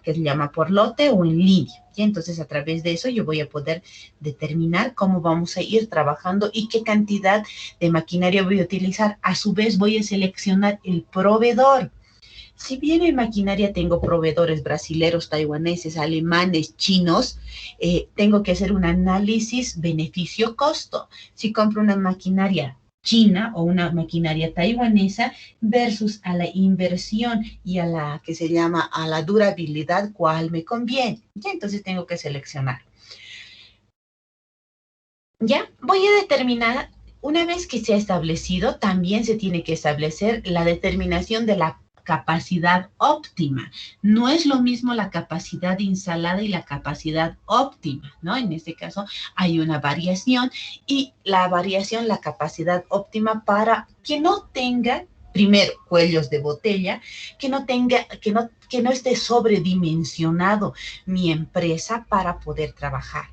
que se llama por lote o en línea. Y entonces a través de eso yo voy a poder determinar cómo vamos a ir trabajando y qué cantidad de maquinaria voy a utilizar. A su vez voy a seleccionar el proveedor. Si bien en maquinaria tengo proveedores brasileños, taiwaneses, alemanes, chinos, tengo que hacer un análisis beneficio-costo. Si compro una maquinaria china o una maquinaria taiwanesa versus a la inversión y a la que se llama a la durabilidad, ¿cuál me conviene? Ya, entonces tengo que seleccionar. Ya, voy a determinar, una vez que se ha establecido, también se tiene que establecer la determinación de la capacidad óptima. No es lo mismo la capacidad instalada y la capacidad óptima, ¿no? En este caso hay una variación y la variación, la capacidad óptima para que no tenga primero, cuellos de botella, que no esté sobredimensionado mi empresa para poder trabajar.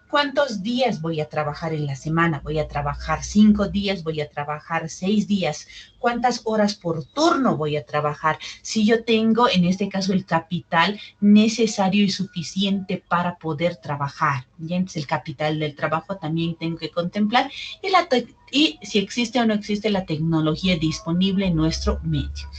¿Cuántos días voy a trabajar en la semana? ¿Voy a trabajar 5 días? ¿Voy a trabajar 6 días? ¿Cuántas horas por turno voy a trabajar? Si yo tengo, en este caso, el capital necesario y suficiente para poder trabajar. Y entonces el capital del trabajo también tengo que contemplar y si existe o no existe la tecnología disponible en nuestro medio.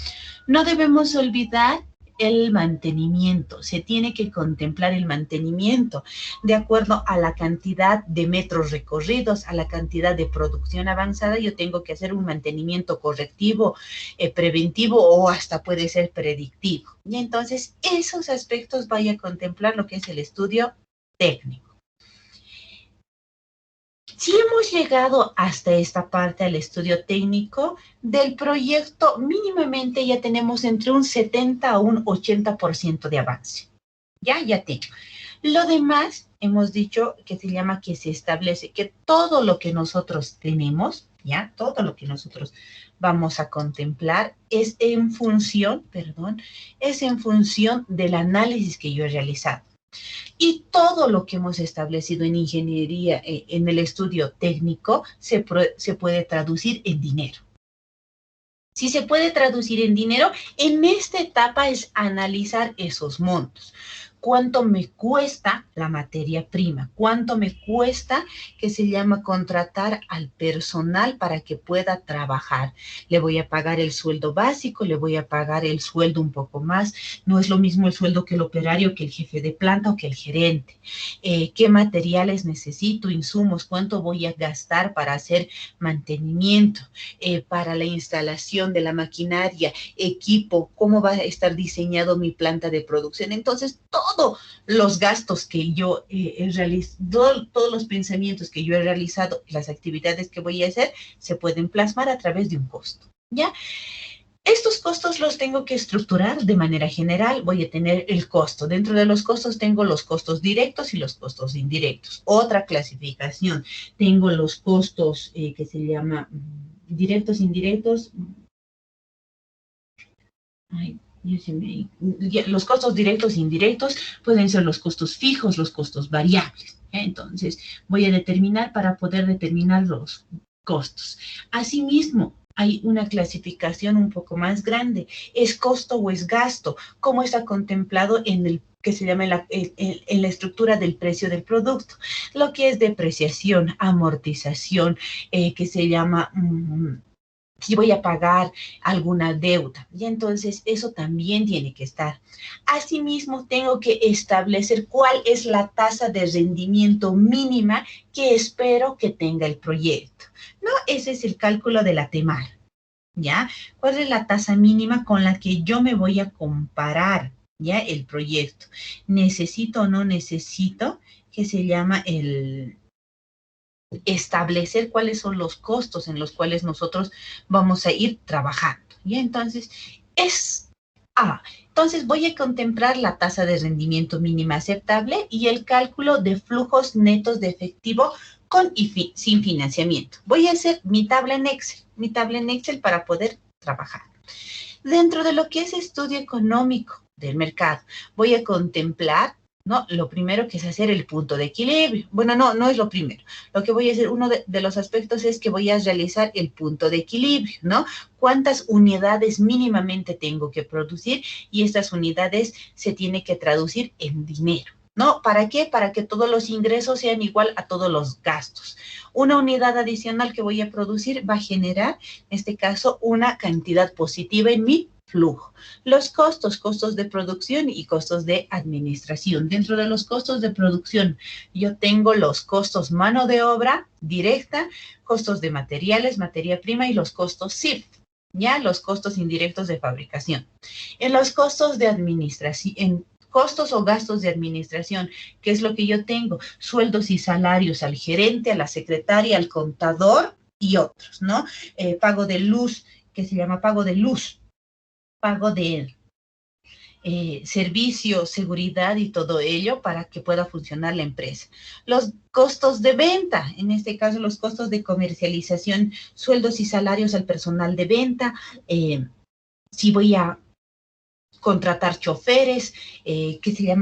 No debemos olvidar el mantenimiento. Se tiene que contemplar el mantenimiento de acuerdo a la cantidad de metros recorridos, a la cantidad de producción avanzada. Yo tengo que hacer un mantenimiento correctivo, preventivo o hasta puede ser predictivo. Y entonces esos aspectos vaya a contemplar lo que es el estudio técnico. Si hemos llegado hasta esta parte del estudio técnico del proyecto, mínimamente ya tenemos entre un 70 a un 80% de avance. Ya tengo. Lo demás, hemos dicho que se llama que se establece que todo lo que nosotros tenemos, todo lo que nosotros vamos a contemplar es en función del análisis que yo he realizado. Y todo lo que hemos establecido en ingeniería, en el estudio técnico, se puede traducir en dinero. Si se puede traducir en dinero, en esta etapa es analizar esos montos. ¿Cuánto me cuesta la materia prima? ¿Cuánto me cuesta, que se llama, contratar al personal para que pueda trabajar? Le voy a pagar el sueldo básico, le voy a pagar el sueldo un poco más. No es lo mismo el sueldo que el operario, que el jefe de planta o que el gerente. ¿Qué materiales necesito? Insumos. ¿Cuánto voy a gastar para hacer mantenimiento? Para la instalación de la maquinaria, equipo, cómo va a estar diseñado mi planta de producción. Entonces, todos los gastos que yo he realizado, todos los pensamientos que yo he realizado, las actividades que voy a hacer, se pueden plasmar a través de un costo, ¿ya? Estos costos los tengo que estructurar de manera general. Voy a tener el costo. Dentro de los costos tengo los costos directos y los costos indirectos. Otra clasificación. Tengo los costos que se llama directos, indirectos. Los costos directos e indirectos pueden ser los costos fijos, los costos variables. Entonces, voy a determinar para poder determinar los costos. Asimismo, hay una clasificación un poco más grande. ¿Es costo o es gasto? ¿Cómo está contemplado en el que se llama en la estructura del precio del producto? Lo que es depreciación, amortización, que se llama si voy a pagar alguna deuda. Y entonces eso también tiene que estar. Asimismo, tengo que establecer cuál es la tasa de rendimiento mínima que espero que tenga el proyecto, ¿no? Ese es el cálculo de la TEMAR, ¿ya? ¿Cuál es la tasa mínima con la que yo me voy a comparar, ya, el proyecto? ¿Necesito o no necesito, que se llama establecer cuáles son los costos en los cuales nosotros vamos a ir trabajando? ¿Ya? Entonces, entonces voy a contemplar la tasa de rendimiento mínima aceptable y el cálculo de flujos netos de efectivo con y sin financiamiento. Voy a hacer mi tabla en Excel para poder trabajar. Dentro de lo que es estudio económico del mercado, voy a contemplar, ¿no? Lo primero que es hacer el punto de equilibrio. Bueno, no es lo primero. Lo que voy a hacer, uno de los aspectos es que voy a realizar el punto de equilibrio, ¿no? ¿Cuántas unidades mínimamente tengo que producir? Y estas unidades se tienen que traducir en dinero, ¿no? ¿Para qué? Para que todos los ingresos sean igual a todos los gastos. Una unidad adicional que voy a producir va a generar, en este caso, una cantidad positiva en mi flujo. Los costos de producción y costos de administración. Dentro de los costos de producción, yo tengo los costos mano de obra directa, costos de materiales, materia prima y los costos SIF, ya, los costos indirectos de fabricación. En los costos de administración, en costos o gastos de administración, ¿qué es lo que yo tengo? Sueldos y salarios al gerente, a la secretaria, al contador y otros, ¿no? Pago de luz, que se llama pago de luz. Pago de servicio, seguridad y todo ello para que pueda funcionar la empresa. Los costos de venta, en este caso los costos de comercialización, sueldos y salarios al personal de venta, si voy a contratar choferes,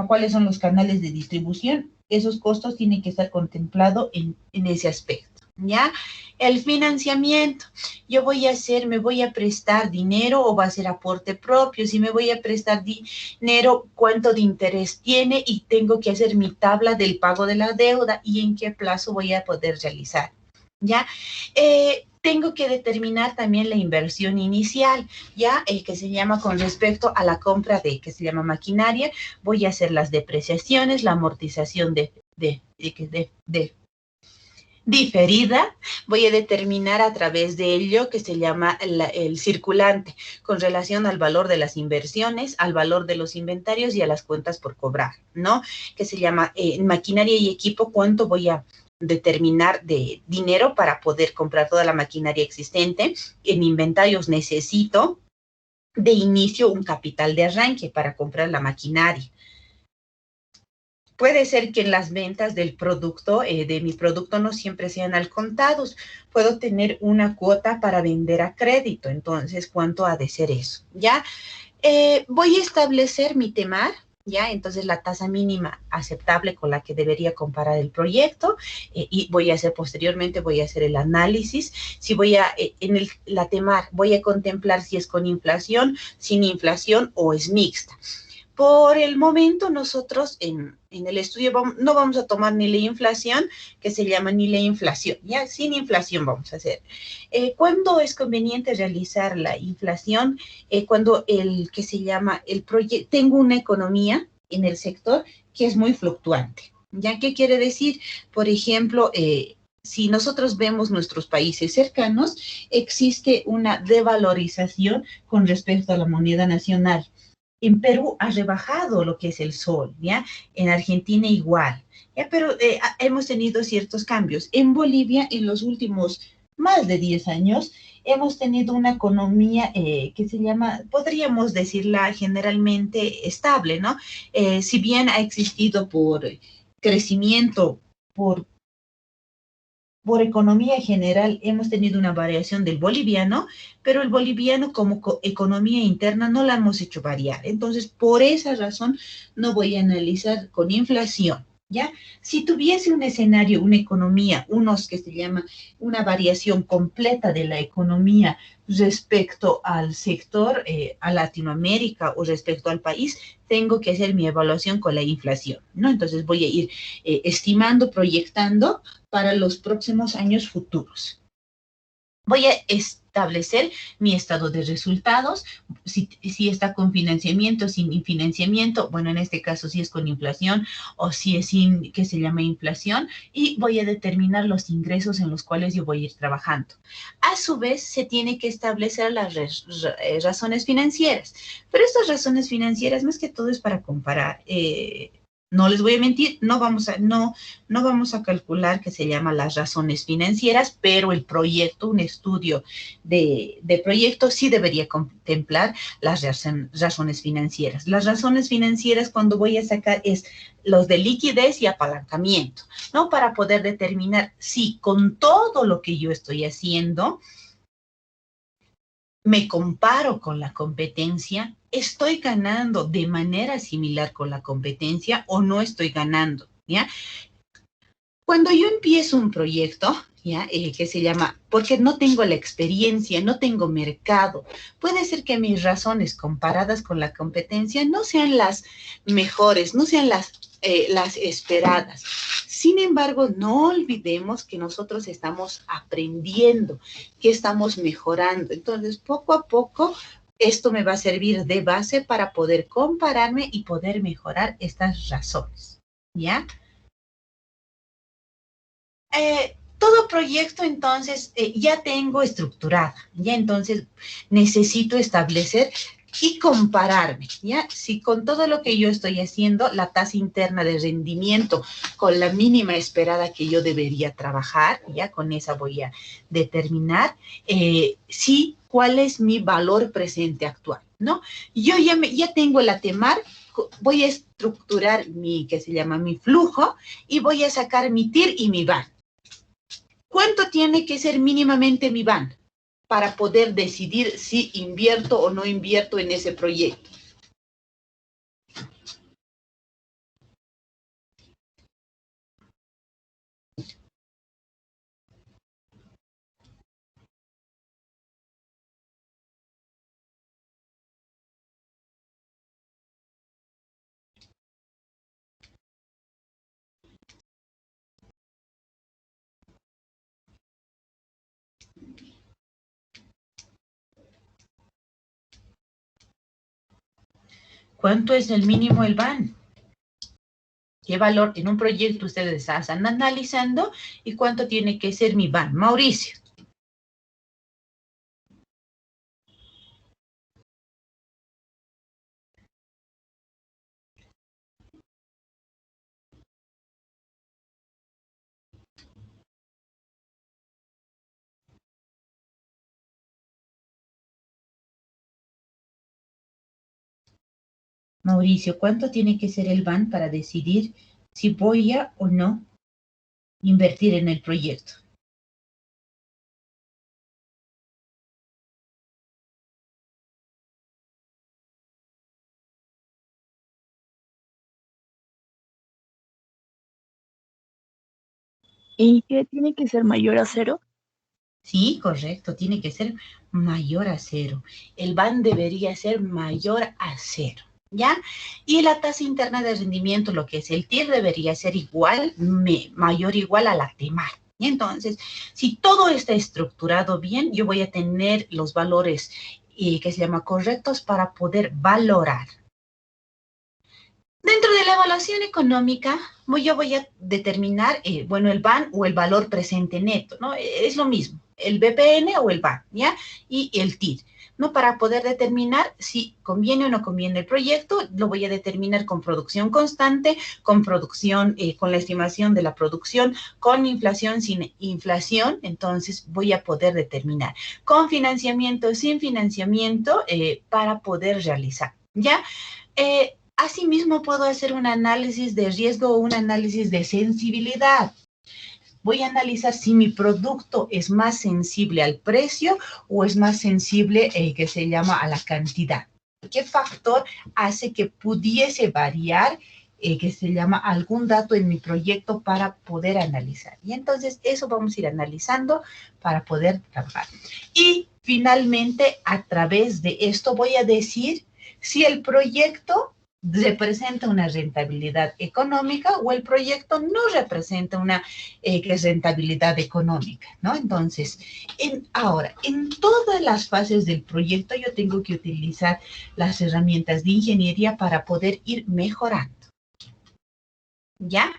¿cuáles son los canales de distribución? Esos costos tienen que estar contemplados en ese aspecto. ¿Ya? El financiamiento, me voy a prestar dinero o va a ser aporte propio. Si me voy a prestar dinero, ¿cuánto de interés tiene? Y tengo que hacer mi tabla del pago de la deuda y en qué plazo voy a poder realizar. ¿Ya? Tengo que determinar también la inversión inicial, ¿ya? Que se llama con respecto a la compra que se llama maquinaria. Voy a hacer las depreciaciones, la amortización diferida, voy a determinar a través de ello que se llama el circulante con relación al valor de las inversiones, al valor de los inventarios y a las cuentas por cobrar, ¿no? Que se llama maquinaria y equipo, cuánto voy a determinar de dinero para poder comprar toda la maquinaria existente. En inventarios necesito de inicio un capital de arranque para comprar la maquinaria. Puede ser que en las ventas del producto, de mi producto, no siempre sean al contados. Puedo tener una cuota para vender a crédito. Entonces, ¿cuánto ha de ser eso? ¿Ya? Voy a establecer mi temar, ¿ya? Entonces, la tasa mínima aceptable con la que debería comparar el proyecto. Y posteriormente voy a hacer el análisis. Si la temar, voy a contemplar si es con inflación, sin inflación o es mixta. Por el momento, nosotros en el estudio no vamos a tomar ni la inflación, que se llama ni la inflación, ya sin inflación vamos a hacer. ¿Cuándo es conveniente realizar la inflación? Cuando tengo una economía en el sector que es muy fluctuante. ¿Ya? ¿Qué quiere decir? Por ejemplo, si nosotros vemos nuestros países cercanos, existe una devalorización con respecto a la moneda nacional. En Perú ha rebajado lo que es el sol, ¿ya? En Argentina igual, ¿ya? Pero hemos tenido ciertos cambios. En Bolivia, en los últimos más de 10 años, hemos tenido una economía que se llama, podríamos decirla generalmente estable, ¿no? Si bien ha existido por crecimiento, por economía general, hemos tenido una variación del boliviano, pero el boliviano como economía interna no la hemos hecho variar. Entonces, por esa razón, no voy a analizar con inflación, ¿ya? Si tuviese un escenario, una economía, que se llama una variación completa de la economía respecto al sector, a Latinoamérica o respecto al país, tengo que hacer mi evaluación con la inflación, ¿no? Entonces voy a ir estimando, proyectando para los próximos años futuros. Voy a establecer mi estado de resultados, si está con financiamiento, sin financiamiento, bueno, en este caso si es con inflación o si es sin, que se llama inflación, y voy a determinar los ingresos en los cuales yo voy a ir trabajando. A su vez, se tiene que establecer las razones financieras, pero estas razones financieras más que todo es para comparar. No les voy a mentir, no vamos a calcular que se llama las razones financieras, pero el proyecto, un estudio de proyecto sí debería contemplar las razones financieras. Las razones financieras cuando voy a sacar es los de liquidez y apalancamiento, ¿no? Para poder determinar si con todo lo que yo estoy haciendo, me comparo con la competencia, estoy ganando de manera similar con la competencia o no estoy ganando, ¿ya? Cuando yo empiezo un proyecto, ¿ya? Que se llama, porque no tengo la experiencia, no tengo mercado, puede ser que mis razones comparadas con la competencia no sean las mejores, no sean las esperadas. Sin embargo, no olvidemos que nosotros estamos aprendiendo, que estamos mejorando. Entonces, poco a poco, esto me va a servir de base para poder compararme y poder mejorar estas razones, ¿ya? Todo proyecto, entonces, ya tengo estructurada, ya entonces necesito establecer y compararme, ¿ya? Si con todo lo que yo estoy haciendo, la tasa interna de rendimiento con la mínima esperada que yo debería trabajar, ¿ya? Con esa voy a determinar si cuál es mi valor presente actual, ¿no? Yo ya tengo el ATEMAR, voy a estructurar mi flujo y voy a sacar mi TIR y mi VAN. ¿Cuánto tiene que ser mínimamente mi VAN para poder decidir si invierto o no invierto en ese proyecto? ¿Cuánto es el mínimo el VAN? ¿Qué valor en un proyecto ustedes están analizando y cuánto tiene que ser mi VAN? Mauricio. Mauricio, ¿cuánto tiene que ser el VAN para decidir si voy a o no invertir en el proyecto? ¿Y qué tiene que ser mayor a 0? Sí, correcto, tiene que ser mayor a 0. El VAN debería ser mayor a 0, ¿ya? Y la tasa interna de rendimiento, lo que es el TIR, debería ser igual, mayor o igual a la TEMAR. Y entonces, si todo está estructurado bien, yo voy a tener los valores correctos para poder valorar. Dentro de la evaluación económica, yo voy a determinar, el VAN o el valor presente neto, ¿no? Es lo mismo, el BPN o el VAN, ¿ya? Y el TIR, ¿no? Para poder determinar si conviene o no conviene el proyecto, lo voy a determinar con producción constante, con producción, con la estimación de la producción, con inflación, sin inflación, entonces voy a poder determinar con financiamiento, sin financiamiento, para poder realizar, ¿ya? Asimismo, puedo hacer un análisis de riesgo o un análisis de sensibilidad. Voy a analizar si mi producto es más sensible al precio o es más sensible, a la cantidad. ¿Qué factor hace que pudiese variar, algún dato en mi proyecto para poder analizar? Y entonces eso vamos a ir analizando para poder trabajar. Y finalmente, a través de esto voy a decir si el proyecto representa una rentabilidad económica o el proyecto no representa una rentabilidad económica, ¿no? Entonces, ahora, en todas las fases del proyecto yo tengo que utilizar las herramientas de ingeniería para poder ir mejorando, ¿ya?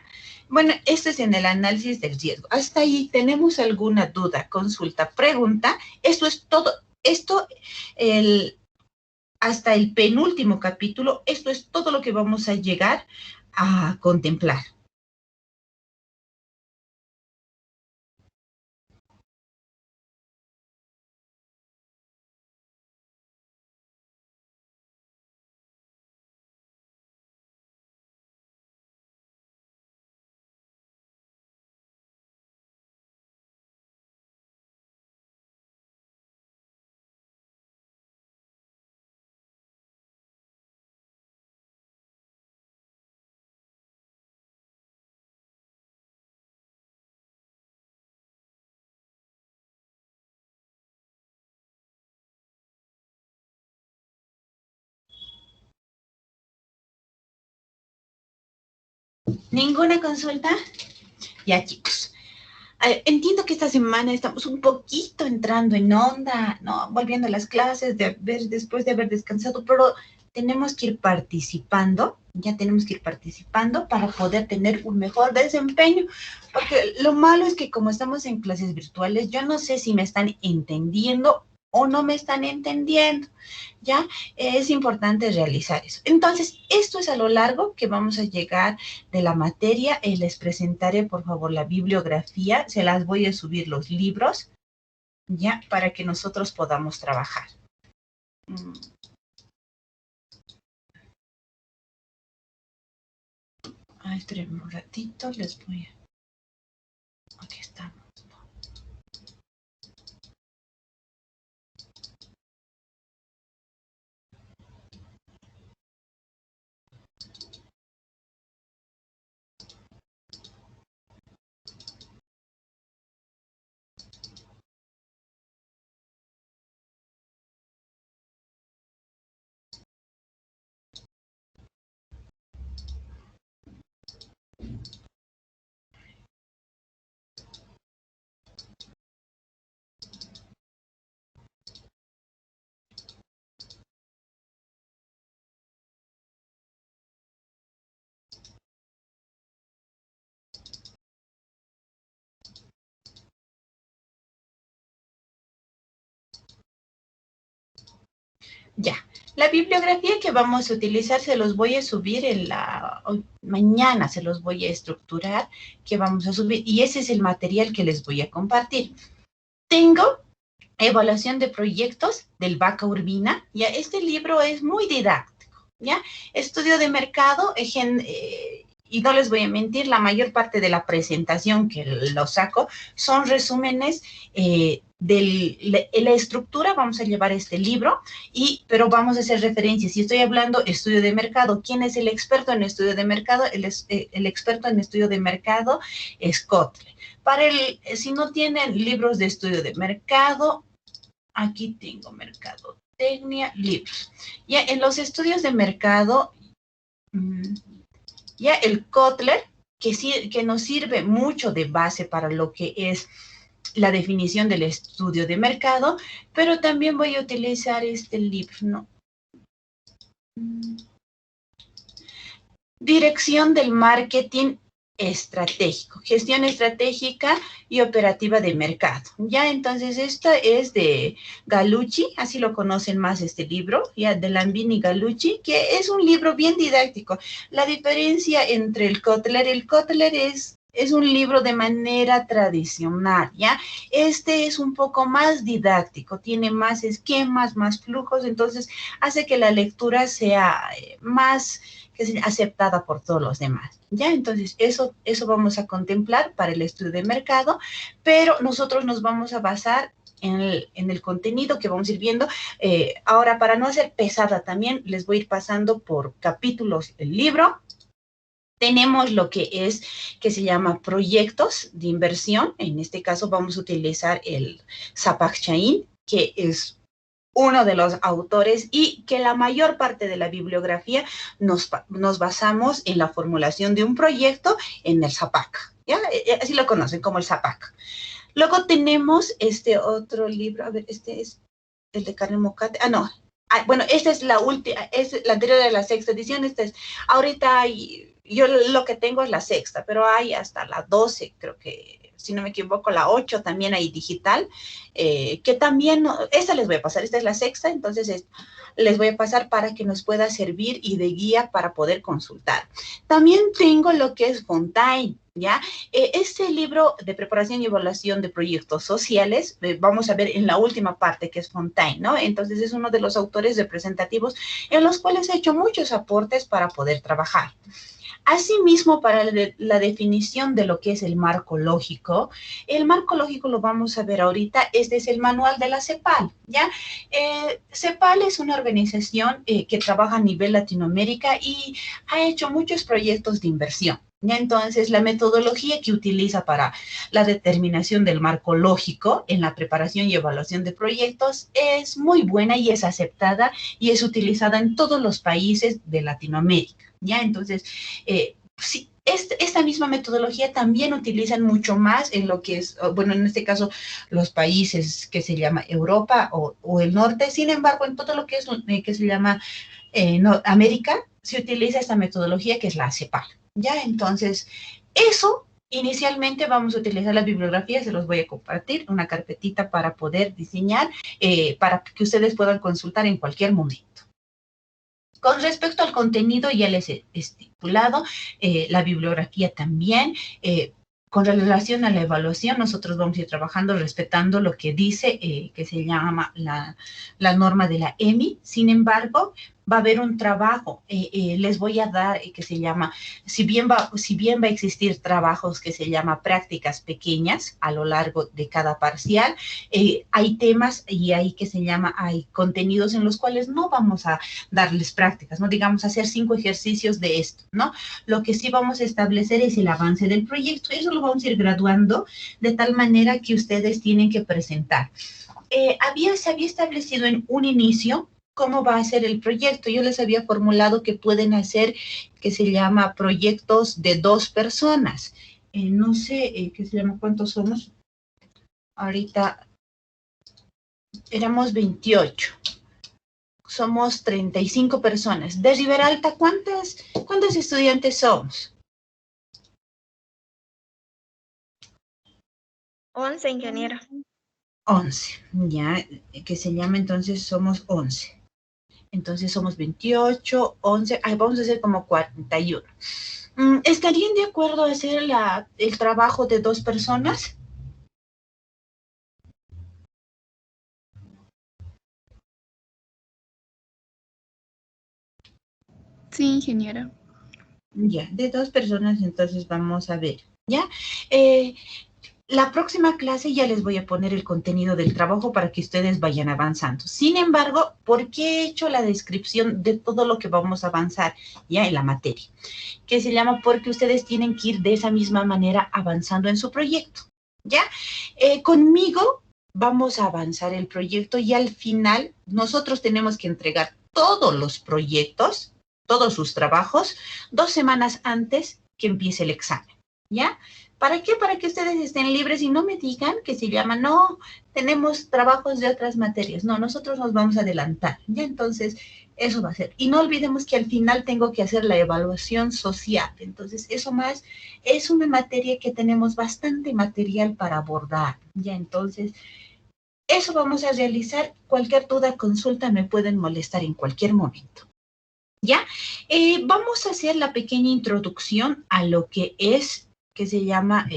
Bueno, esto es en el análisis del riesgo. Hasta ahí, ¿tenemos alguna duda, consulta, pregunta? Esto es todo. Hasta el penúltimo capítulo, esto es todo lo que vamos a llegar a contemplar. ¿Ninguna consulta? Ya, chicos. Entiendo que esta semana estamos un poquito entrando en onda, ¿no? Volviendo a las clases después de haber descansado, pero tenemos que ir participando, ya tenemos que ir participando para poder tener un mejor desempeño, porque lo malo es que como estamos en clases virtuales, yo no sé si me están entendiendo o no me están entendiendo, ¿ya? Es importante realizar eso. Entonces, esto es a lo largo que vamos a llegar de la materia. Les presentaré, por favor, la bibliografía. Se las voy a subir los libros, ya, para que nosotros podamos trabajar. Espérenme un ratito, les voy a... Aquí estamos. Ya, la bibliografía que vamos a utilizar se los voy a subir mañana, se los voy a estructurar, que vamos a subir, y ese es el material que les voy a compartir. Tengo Evaluación de Proyectos del Vaca Urbina, ya, este libro es muy didáctico, ya, Estudio de Mercado, y no les voy a mentir, la mayor parte de la presentación que lo saco son resúmenes de la estructura. Vamos a llevar este libro, pero vamos a hacer referencias. Si estoy hablando estudio de mercado, ¿quién es el experto en estudio de mercado? El experto en estudio de mercado es Kotler. Si no tienen libros de estudio de mercado, aquí tengo mercadotecnia, libros. Ya en los estudios de mercado, ya el Kotler, que nos sirve mucho de base para lo que es la definición del estudio de mercado, pero también voy a utilizar este libro, ¿no? Dirección del marketing estratégico, gestión estratégica y operativa de mercado. Ya, entonces, esta es de Gallucci, así lo conocen más este libro, ya, de Lambini Gallucci, que es un libro bien didáctico. La diferencia entre el Kotler es un libro de manera tradicional, ¿ya? Este es un poco más didáctico, tiene más esquemas, más flujos, entonces hace que la lectura sea más aceptada por todos los demás, ¿ya? Entonces, eso vamos a contemplar para el estudio de mercado, pero nosotros nos vamos a basar en el contenido que vamos a ir viendo. Ahora, para no ser pesada también, les voy a ir pasando por capítulos el libro. Tenemos lo que se llama proyectos de inversión. En este caso vamos a utilizar el Zapak Chain, que es uno de los autores, y que la mayor parte de la bibliografía nos basamos en la formulación de un proyecto en el Zapak. ¿Ya? Así lo conocen como el Zapak. Luego tenemos este otro libro, a ver, este es el de Karen Mocate. Bueno, esta es la última, es la anterior de la sexta edición. Esta es, ahorita yo lo que tengo es la sexta, pero hay hasta la 12, creo que, si no me equivoco, la 8 también hay digital, que también, esta les voy a pasar, esta es la sexta, entonces les voy a pasar para que nos pueda servir y de guía para poder consultar. También tengo lo que es Fontaine, ¿ya? Este libro de preparación y evaluación de proyectos sociales, vamos a ver en la última parte que es Fontaine, ¿no? Entonces es uno de los autores representativos en los cuales he hecho muchos aportes para poder trabajar. Asimismo, para la definición de lo que es el marco lógico lo vamos a ver ahorita. Este es el manual de la CEPAL, ¿ya? CEPAL es una organización que trabaja a nivel Latinoamérica y ha hecho muchos proyectos de inversión, ¿ya? Entonces, la metodología que utiliza para la determinación del marco lógico en la preparación y evaluación de proyectos es muy buena y es aceptada y es utilizada en todos los países de Latinoamérica, ¿ya? Entonces, sí, esta misma metodología también utilizan mucho más en lo que es, bueno, en este caso, los países que se llama Europa o el norte. Sin embargo, en todo lo que es que se llama América, se utiliza esta metodología que es la CEPAL, ¿ya? Entonces, eso, inicialmente vamos a utilizar la bibliografía, se los voy a compartir, una carpetita para poder diseñar, para que ustedes puedan consultar en cualquier momento. Con respecto al contenido, ya les he estipulado, la bibliografía también. con relación a la evaluación, nosotros vamos a ir trabajando respetando lo que dice, que se llama la norma de la EMI. Sin embargo, va a haber un trabajo, les voy a dar, que se llama, si bien va a existir trabajos que se llama prácticas pequeñas a lo largo de cada parcial, hay temas y hay hay contenidos en los cuales no vamos a darles prácticas, no digamos hacer 5 ejercicios de esto, ¿no? Lo que sí vamos a establecer es el avance del proyecto, eso lo vamos a ir graduando de tal manera que ustedes tienen que presentar. Se había establecido en un inicio cómo va a ser el proyecto. Yo les había formulado que pueden hacer, que se llama proyectos de 2 personas. No sé, ¿qué se llama? ¿Cuántos somos? Ahorita éramos 28. Somos 35 personas. De Riberalta, ¿cuántos estudiantes somos? 11, ingeniera. 11, ya, que se llama entonces somos 11. Entonces somos 28, 11, vamos a hacer como 41. ¿Estarían de acuerdo a hacer el trabajo de 2 personas? Sí, ingeniera. Ya, de 2 personas, entonces vamos a ver, ¿ya? La próxima clase ya les voy a poner el contenido del trabajo para que ustedes vayan avanzando. Sin embargo, ¿por qué he hecho la descripción de todo lo que vamos a avanzar ya en la materia? Que se llama porque ustedes tienen que ir de esa misma manera avanzando en su proyecto, ¿ya? Conmigo vamos a avanzar el proyecto y al final nosotros tenemos que entregar todos los proyectos, todos sus trabajos, 2 semanas antes que empiece el examen, ¿ya? ¿Para qué? Para que ustedes estén libres y no me digan que se llama, no, tenemos trabajos de otras materias. No, nosotros nos vamos a adelantar, ¿ya? Entonces, eso va a ser. Y no olvidemos que al final tengo que hacer la evaluación social. Entonces, eso más es una materia que tenemos bastante material para abordar, ¿ya? Entonces, eso vamos a realizar. Cualquier duda, consulta, me pueden molestar en cualquier momento. ¿Ya? Vamos a hacer la pequeña introducción a lo que es, que se llama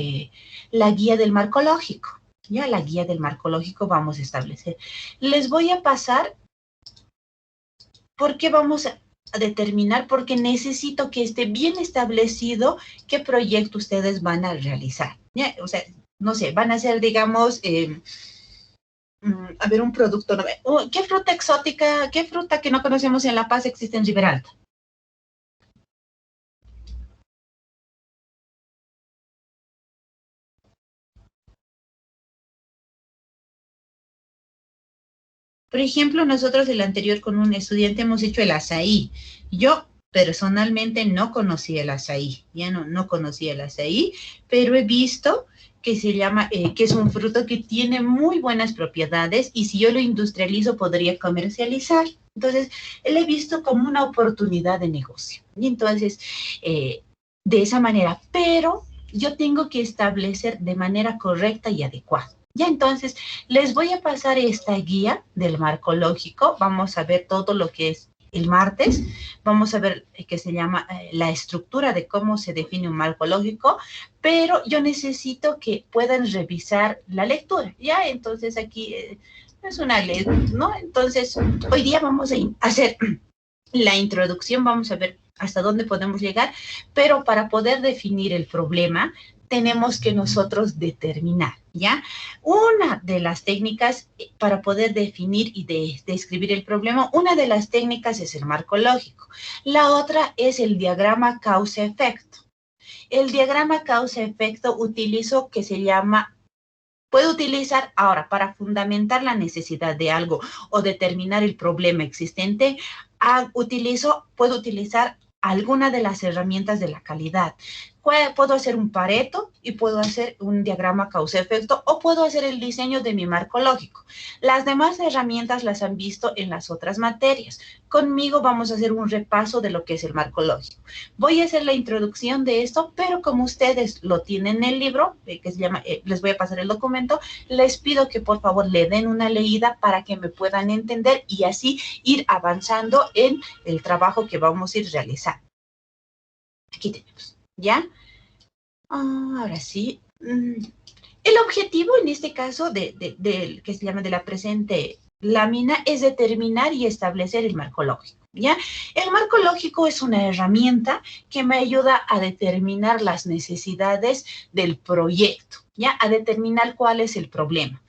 la guía del marco lógico. Ya, la guía del marco lógico vamos a establecer. Les voy a pasar, porque vamos a determinar, porque necesito que esté bien establecido qué proyecto ustedes van a realizar. ¿Ya? O sea, no sé, van a hacer, digamos, a ver, un producto. ¿Qué fruta exótica, qué fruta que no conocemos en La Paz existe en Riberalta? Por ejemplo, nosotros el anterior con un estudiante hemos hecho el azaí. Yo personalmente no conocí el azaí, ya no conocí el azaí, pero he visto que se llama, que es un fruto que tiene muy buenas propiedades y si yo lo industrializo podría comercializar. Entonces, lo he visto como una oportunidad de negocio. Y entonces, de esa manera, pero yo tengo que establecer de manera correcta y adecuada. Ya, entonces, les voy a pasar esta guía del marco lógico. Vamos a ver todo lo que es el martes. Vamos a ver que se llama la estructura de cómo se define un marco lógico, pero yo necesito que puedan revisar la lectura. Ya, entonces aquí es una ley, ¿no? Entonces, hoy día vamos a hacer la introducción, vamos a ver hasta dónde podemos llegar, pero para poder definir el problema, tenemos que nosotros determinar, ¿ya? Una de las técnicas para poder definir y describir el problema, una de las técnicas es el marco lógico. La otra es el diagrama causa-efecto. El diagrama causa-efecto utilizo que se llama, puedo utilizar ahora para fundamentar la necesidad de algo o determinar el problema existente, puedo utilizar alguna de las herramientas de la calidad. Puedo hacer un Pareto y puedo hacer un diagrama causa-efecto o puedo hacer el diseño de mi marco lógico. Las demás herramientas las han visto en las otras materias. Conmigo vamos a hacer un repaso de lo que es el marco lógico. Voy a hacer la introducción de esto, pero como ustedes lo tienen en el libro, que se llama, les voy a pasar el documento, les pido que por favor le den una leída para que me puedan entender y así ir avanzando en el trabajo que vamos a ir realizando. Aquí tenemos, ¿ya? Ahora sí, El objetivo en este caso que se llama de la presente lámina es determinar y establecer el marco lógico, ¿ya? El marco lógico es una herramienta que me ayuda a determinar las necesidades del proyecto, ¿ya? A determinar cuál es el problema.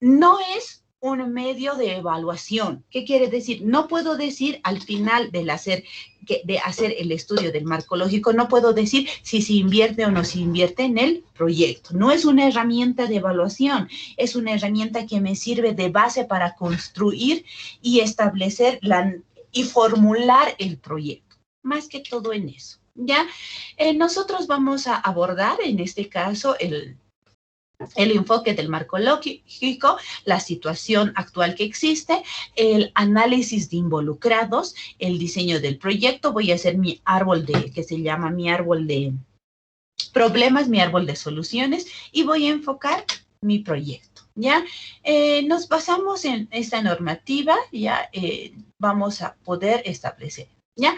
No es un medio de evaluación. ¿Qué quiere decir? No puedo decir al final de hacer el estudio del marco lógico, no puedo decir si se invierte o no se invierte en el proyecto. No es una herramienta de evaluación, es una herramienta que me sirve de base para construir y establecer y formular el proyecto. Más que todo en eso, ¿ya? Nosotros vamos a abordar en este caso el enfoque del marco lógico, la situación actual que existe, el análisis de involucrados, el diseño del proyecto. Voy a hacer mi árbol que se llama mi árbol de problemas, mi árbol de soluciones, y voy a enfocar mi proyecto, ¿ya? Nos basamos en esta normativa, ¿ya? Vamos a poder establecer, ¿ya?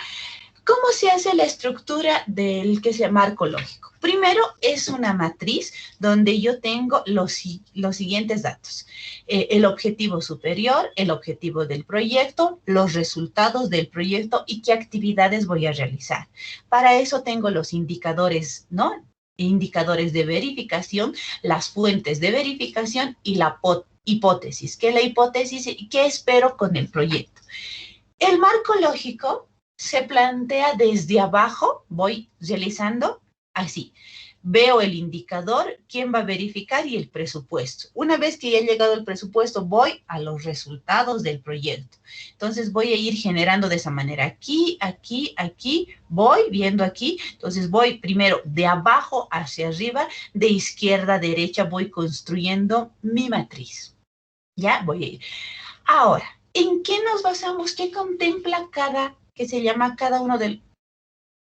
¿Cómo se hace la estructura del que se llama marco lógico? Primero es una matriz donde yo tengo los siguientes datos. El objetivo superior, el objetivo del proyecto, los resultados del proyecto y qué actividades voy a realizar. Para eso tengo los indicadores, ¿no? Indicadores de verificación, las fuentes de verificación y la hipótesis. ¿Qué es la hipótesis? ¿Qué espero con el proyecto? El marco lógico se plantea desde abajo, voy realizando así. Veo el indicador, quién va a verificar y el presupuesto. Una vez que ya ha llegado el presupuesto, voy a los resultados del proyecto. Entonces voy a ir generando de esa manera. Aquí, aquí, aquí, voy viendo aquí. Entonces voy primero de abajo hacia arriba, de izquierda a derecha, voy construyendo mi matriz. ¿Ya? Voy a ir. Ahora, ¿en qué nos basamos? ¿Qué contempla que se llama cada uno de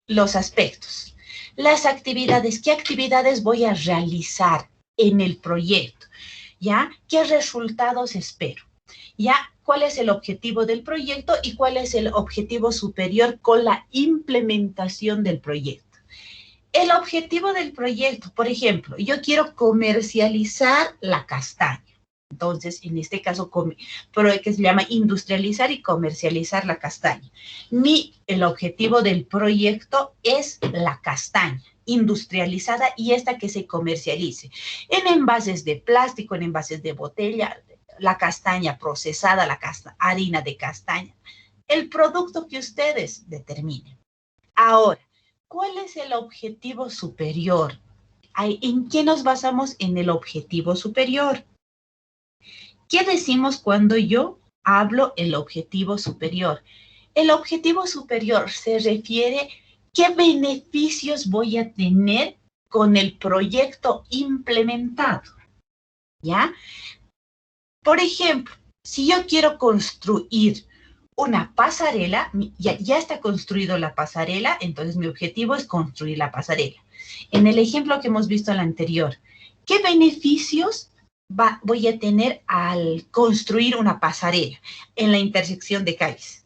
los aspectos? Las actividades, ¿qué actividades voy a realizar en el proyecto? ¿Ya? ¿Qué resultados espero? ¿Ya? ¿Cuál es el objetivo del proyecto y cuál es el objetivo superior con la implementación del proyecto? El objetivo del proyecto, por ejemplo, yo quiero comercializar la castaña. Entonces, en este caso, que se llama industrializar y comercializar la castaña. El objetivo del proyecto es la castaña industrializada y esta que se comercialice en envases de plástico, en envases de botella, la castaña procesada, harina de castaña, el producto que ustedes determinen. Ahora, ¿cuál es el objetivo superior? ¿En qué nos basamos en el objetivo superior? ¿Qué decimos cuando yo hablo el objetivo superior? El objetivo superior se refiere a qué beneficios voy a tener con el proyecto implementado, ¿ya? Por ejemplo, si yo quiero construir una pasarela, ya está construido la pasarela, entonces mi objetivo es construir la pasarela. En el ejemplo que hemos visto al anterior, ¿qué beneficios voy a tener al construir una pasarela en la intersección de calles?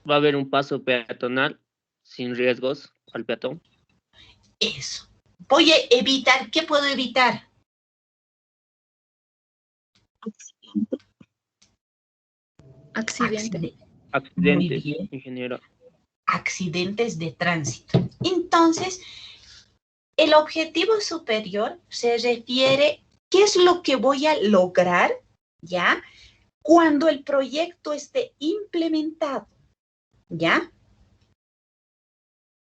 Va a haber un paso peatonal sin riesgos al peatón. Eso. Voy a evitar, ¿qué puedo evitar? Accidente. Accidentes, ingeniero. Accidentes de tránsito. Entonces, el objetivo superior se refiere a qué es lo que voy a lograr, ¿ya? Cuando el proyecto esté implementado, ¿ya?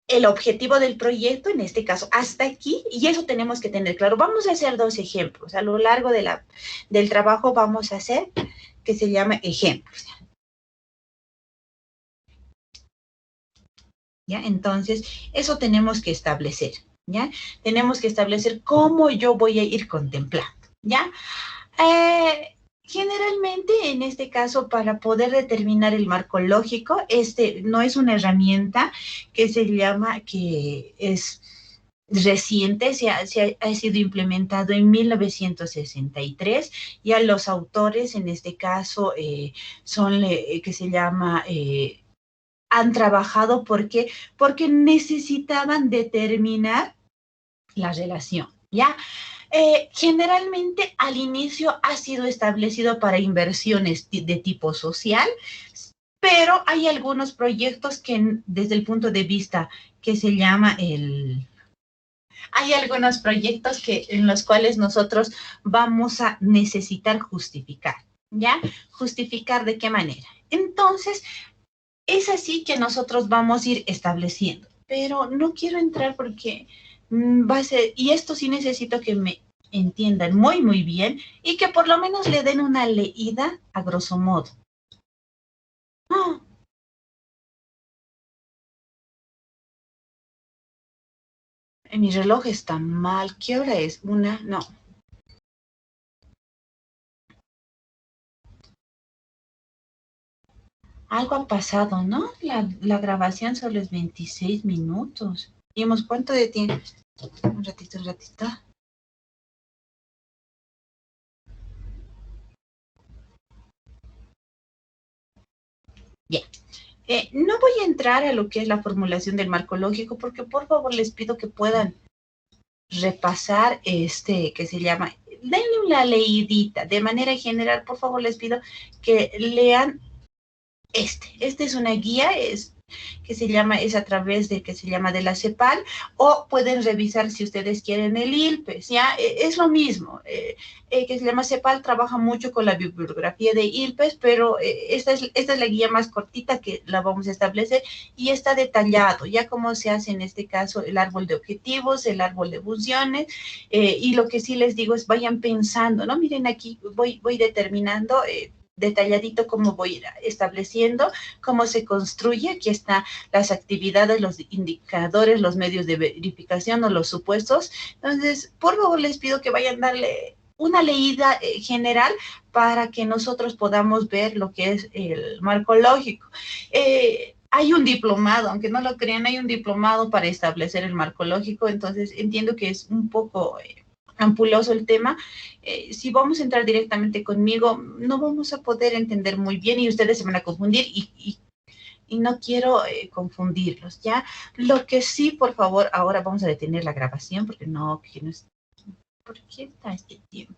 El objetivo del proyecto, en este caso, hasta aquí, y eso tenemos que tener claro. Vamos a hacer dos ejemplos. A lo largo del trabajo vamos a hacer que se llama ejemplos. ¿Ya? Entonces, eso tenemos que establecer, ¿ya? Tenemos que establecer cómo yo voy a ir contemplando, ¿ya? Generalmente, en este caso, para poder determinar el marco lógico, no es una herramienta que se llama, que es reciente, ha sido implementado en 1963, ya los autores, en este caso, son que se llama han trabajado. ¿Por qué? Porque necesitaban determinar la relación, ¿ya? Generalmente al inicio ha sido establecido para inversiones de tipo social, pero hay algunos proyectos que desde el punto de vista que se llama hay algunos proyectos en los cuales nosotros vamos a necesitar justificar, ¿ya? ¿Justificar de qué manera? Entonces, es así que nosotros vamos a ir estableciendo, pero no quiero entrar porque va a ser, y esto sí necesito que me entiendan muy, muy bien y que por lo menos le den una leída a grosso modo. ¡Ah! Mi reloj está mal. ¿Qué hora es? ¿Una? No. Algo ha pasado, ¿no? La grabación solo es 26 minutos. ¿Vimos cuánto de tiempo? Un ratito, un ratito. Bien. No voy a entrar a lo que es la formulación del marco lógico porque por favor les pido que puedan repasar que se llama, denle una leidita. De manera general, por favor les pido que lean Este es una guía, es a través de que se llama de la CEPAL, o pueden revisar si ustedes quieren el ILPES, ¿ya? Es lo mismo, que se llama CEPAL, trabaja mucho con la bibliografía de ILPES, pero esta es la guía más cortita que la vamos a establecer y está detallado, ya cómo se hace en este caso el árbol de objetivos, el árbol de funciones, y lo que sí les digo es vayan pensando, ¿no? Miren aquí, voy determinando, detalladito cómo voy a ir estableciendo, cómo se construye. Aquí están las actividades, los indicadores, los medios de verificación o los supuestos. Entonces, por favor, les pido que vayan a darle una leída general para que nosotros podamos ver lo que es el marco lógico. Hay un diplomado, aunque no lo crean, hay un diplomado para establecer el marco lógico, entonces entiendo que es un poco ampuloso el tema. Si vamos a entrar directamente conmigo, no vamos a poder entender muy bien y ustedes se van a confundir y no quiero confundirlos, ¿ya? Lo que sí, por favor, ahora vamos a detener la grabación porque no, ¿por qué está este tiempo?